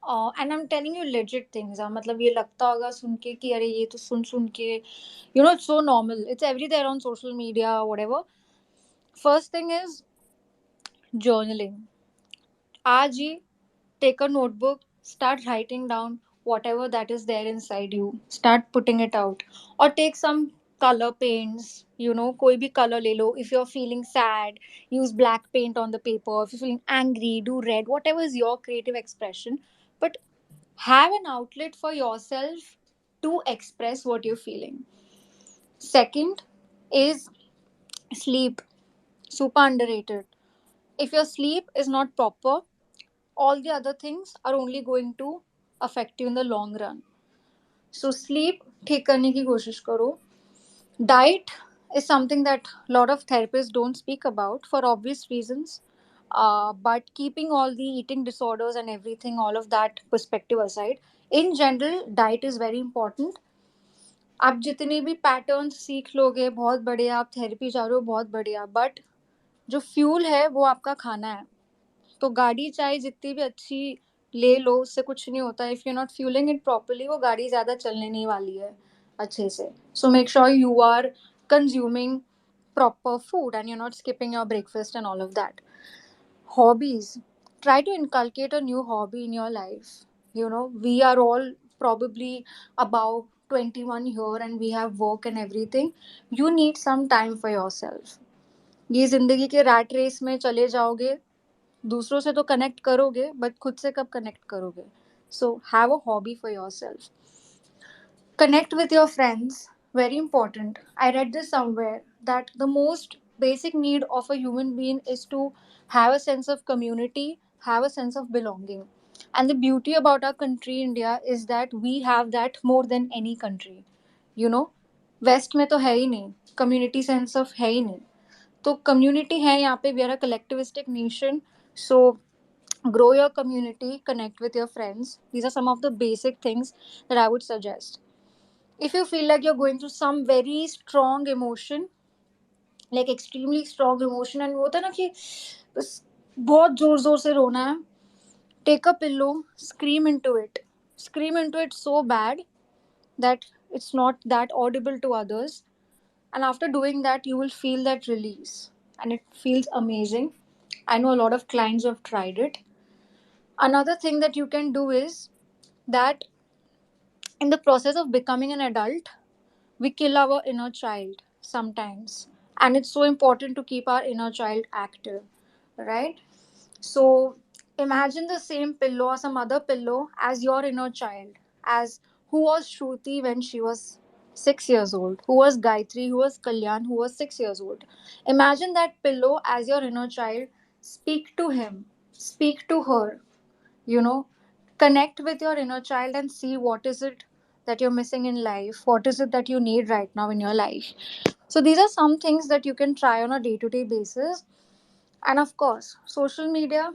And I'm telling you legit things. मतलब ये लगता होगा सुन के कि अरे ये तो सुन के, you know, it's so normal, it's everywhere on social media, whatever. First thing is journaling. आज ही take a notebook, start writing down whatever that is there inside you, start putting it out. Or take some color paints, you know, कोई भी color ले लो. If you're feeling sad, use black paint on the paper. If you're feeling angry, do red. Whatever is your creative expression, but have an outlet for yourself to express what you're feeling. Second is sleep. Super underrated. If your sleep is not proper, all the other things are only going to affect you in the long run. So sleep ठीक करने की कोशिश करो. Diet is something that a lot of therapists don't speak about for obvious reasons. But keeping all the eating disorders and everything, all of that perspective aside, in general, diet is very important. आप जितने भी patterns सीख लोगे बहुत बढ़िया, आप therapy जा रहे हो बहुत बढ़िया, बट जो फ्यूल है वो आपका खाना है. तो गाड़ी चाहे जितनी भी अच्छी ले लो, उससे कुछ नहीं होता. If you not fuelling it properly, वो गाड़ी ज़्यादा चलने नहीं वाली है अच्छे से. So make sure you are consuming proper food and you're not skipping your breakfast and all of that. Hobbies. Try to inculcate a new hobby in your life. You know, we are all probably about 21 here and we have work and everything. You need some time for yourself. ये जिंदगी के rat race में चले जाओगे दूसरों से तो connect करोगे बट खुद से कब कनेक्ट करोगे? So have a hobby for yourself. Connect with your friends. Very important. I read this somewhere that the most basic need of a human being is to have a sense of community, have a sense of belonging. And the beauty about our country, India, is that we have that more than any country. You know, West में तो है ही नहीं, community sense of है ही नहीं. तो community है यहाँ पे, we are a collectivistic nation. So grow your community, connect with your friends. These are some of the basic things that I would suggest. If you feel like you're going through some very strong emotion, like extremely strong emotion, and वो होता है ना कि बस बहुत जोर जोर से रोना है, take a pillow, scream into it so bad that it's not that audible to others, and after doing that you will feel that release, and it feels amazing. I know a lot of clients who have tried it. Another thing that you can do is that in the process of becoming an adult, we kill our inner child sometimes, and it's so important to keep our inner child active, right? So imagine the same pillow or some other pillow as your inner child, as who was Shruti when she was 6 years old, who was Gayatri, who was Kalyan, who was 6 years old. Imagine that pillow as your inner child. Speak to him, speak to her, you know, connect with your inner child and see what is it that you're missing in life, what is it that you need right now in your life. So these are some things that you can try on a day to day basis. And of course social media,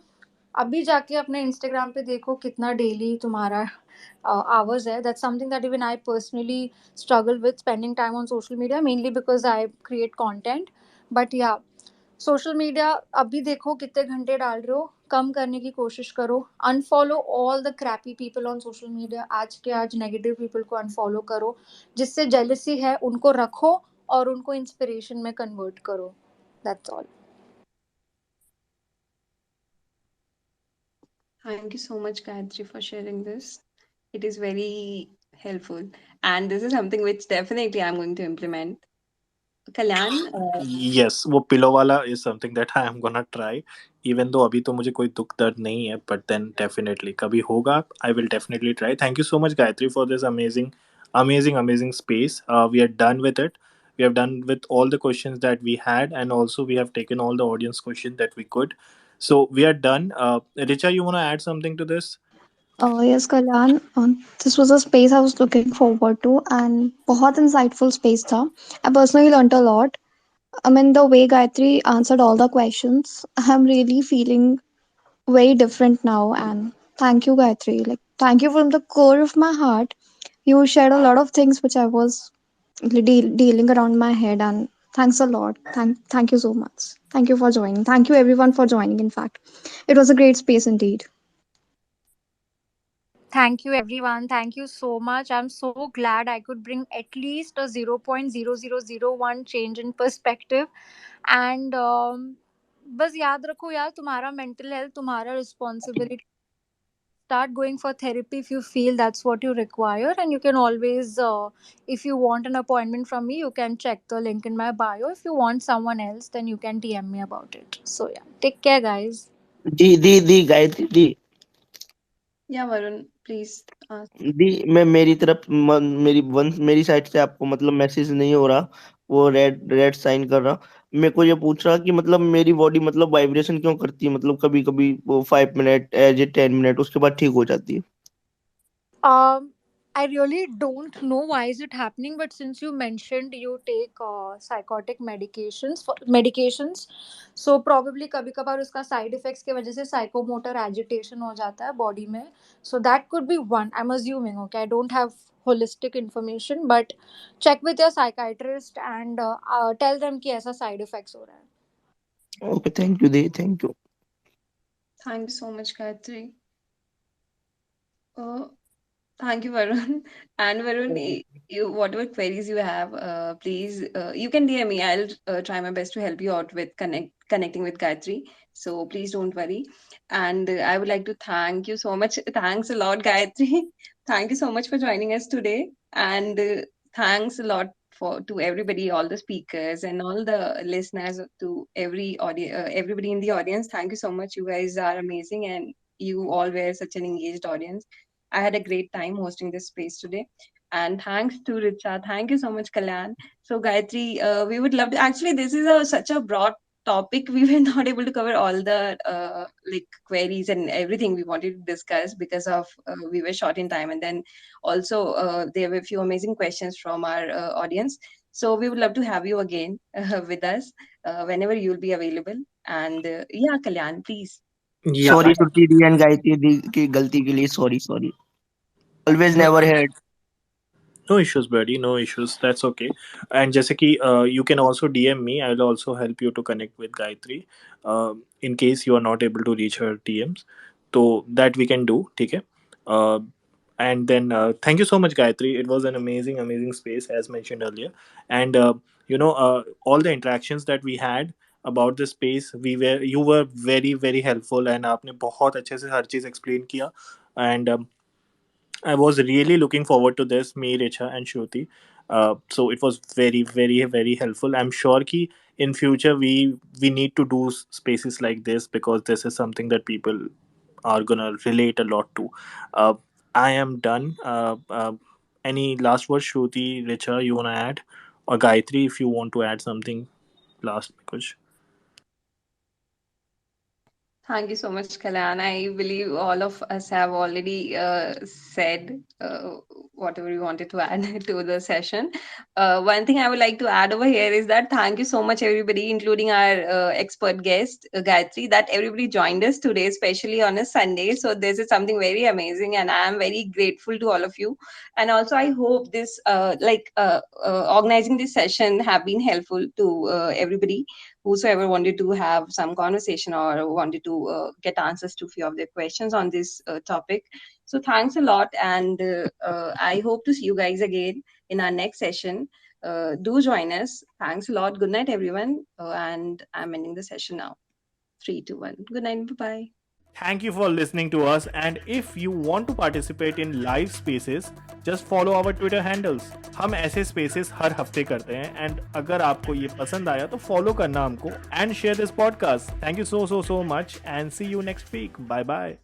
अभी जाके अपने Instagram पे देखो कितना daily तुम्हारा hours है. That's something that even I personally struggle with, spending time on social media, mainly because I create content. But या, social media अभी देखो कितने घंटे डाल रहे हो, कम करने की कोशिश करो. Unfollow all the crappy people on social media. आज के आज नेगेटिव पीपल को अनफॉलो करो. जिससे जेलसी है उनको रखो और उनको इंस्पिरेशन में कन्वर्ट करो. That's all. Thank you so much, Gayatri, for sharing this. It is very helpful. And this is something which definitely I'm going to implement. Kalyan, Yes, वो पिलो वाला is something that I am gonna try. Even though अभी तो मुझे कोई दुख दर्द नहीं है, but then definitely कभी होगा, I will definitely try. Thank you so much, Gayatri, for this amazing space. We are done with it. We have done with all the questions that we had, and also we have taken all the audience questions that we could. So we are done. Richa, you wanna add something to this? Yes, Kalyan. This was a space I was looking forward to, and बहुत insightful space था. I personally learned a lot. I mean, the way Gayatri answered all the questions, I'm really feeling very different now. And thank you, Gayatri. Like, thank you from the core of my heart. You shared a lot of things which I was dealing around my head, and thanks a lot. Thank you so much. Thank you for joining. Thank you everyone for joining. In fact, it was a great space indeed. Thank you, everyone. Thank you so much. I'm so glad I could bring at least a 0.0001 change in perspective. And बस याद रखो यार, तुम्हारा mental health तुम्हारा responsibility. Start going for therapy if you feel that's what you require, and you can always, if you want an appointment from me, you can check the link in my bio. If you want someone else, then you can DM me about it. So yeah, take care, guys. The Gayatri the yeah, Varun, please ask. दी मैं मेरी तरफ मेरी side से आपको मतलब message नहीं हो रहा, वो रेड रेड साइन कर रहा. मेरे को ये पूछ रहा कि मतलब मेरी बॉडी मतलब वाइब्रेशन क्यों करती है, मतलब कभी कभी वो 5 मिनट एज ए 10 मिनट उसके बाद ठीक हो जाती है. Um, I really don't know why is it happening, but since you mentioned you take psychotic medications, so probably कभी कभार उसका side effects के वजह से psychomotor agitation हो जाता है body में. So that could be one. I'm assuming. Okay, I don't have holistic information, but check with your psychiatrist and tell them कि ऐसा side effects हो रहा है. Okay, thank you the, thank you. Thank you so much, Gayatri. Uh, Thank you, Varun. And Varun, you whatever queries you have, please you can DM me. I'll try my best to help you out with connecting with Gayatri. So please don't worry. And I would like to thank you so much. Thanks a lot, Gayatri. Thank you so much for joining us today. And thanks a lot to everybody, all the speakers and all the listeners, to everybody in the audience. Thank you so much. You guys are amazing, and you all were such an engaged audience. I had a great time hosting this space today. And thanks to Richa. Thank you so much, Kalyan. So, Gayatri, we would love to. Actually, this is such a broad topic. We were not able to cover all the like queries and everything we wanted to discuss because of we were short in time. And then also there were a few amazing questions from our audience. So we would love to have you again with us whenever you'll be available. And yeah, Kalyan, please. Yeah, sorry Shruti di and Gayatri di की गलती के लिए sorry sorry always no, never had no issues, buddy. No issues. That's okay. And जैसे कि you can also DM me. I will also help you to connect with Gayatri, in case you are not able to reach her DMs. So that we can do. ठीक है. Uh, and then thank you so much, Gayatri. It was an amazing, amazing space as mentioned earlier. And all the interactions that we had about the space, you were very, very helpful, and आपने बहुत अच्छे से हर चीज़ explain किया. And I was really looking forward to this, me, Richa, and Shruti. So it was very, very, very helpful. I'm sure कि in future we need to do spaces like this, because this is something that people are gonna relate a lot to. Uh, I am done. Any last words, Shruti, Richa, you wanna add, or Gayatri, if you want to add something last, because Thank you so much, Kalan. I believe all of us have already said whatever we wanted to add to the session. One thing I would like to add over here is that thank you so much, everybody, including our expert guest, Gayatri, that everybody joined us today, especially on a Sunday. So, this is something very amazing, and I am very grateful to all of you. And also, I hope this, organizing this session, have been helpful to everybody whosoever wanted to have some conversation or wanted to get answers to a few of their questions on this topic. So thanks a lot, and I hope to see you guys again in our next session. Do join us. Thanks a lot. Good night, everyone. And I'm ending the session now. 3, 2, 1. Good night. Bye bye. thank you for listening to us. And if you want to participate in live spaces, just follow our Twitter handles. हम ऐसे spaces हर हफ्ते करते हैं, and अगर आपको ये पसंद आया तो follow करना हमको and share this podcast. Thank you so much, and see you next week. Bye bye.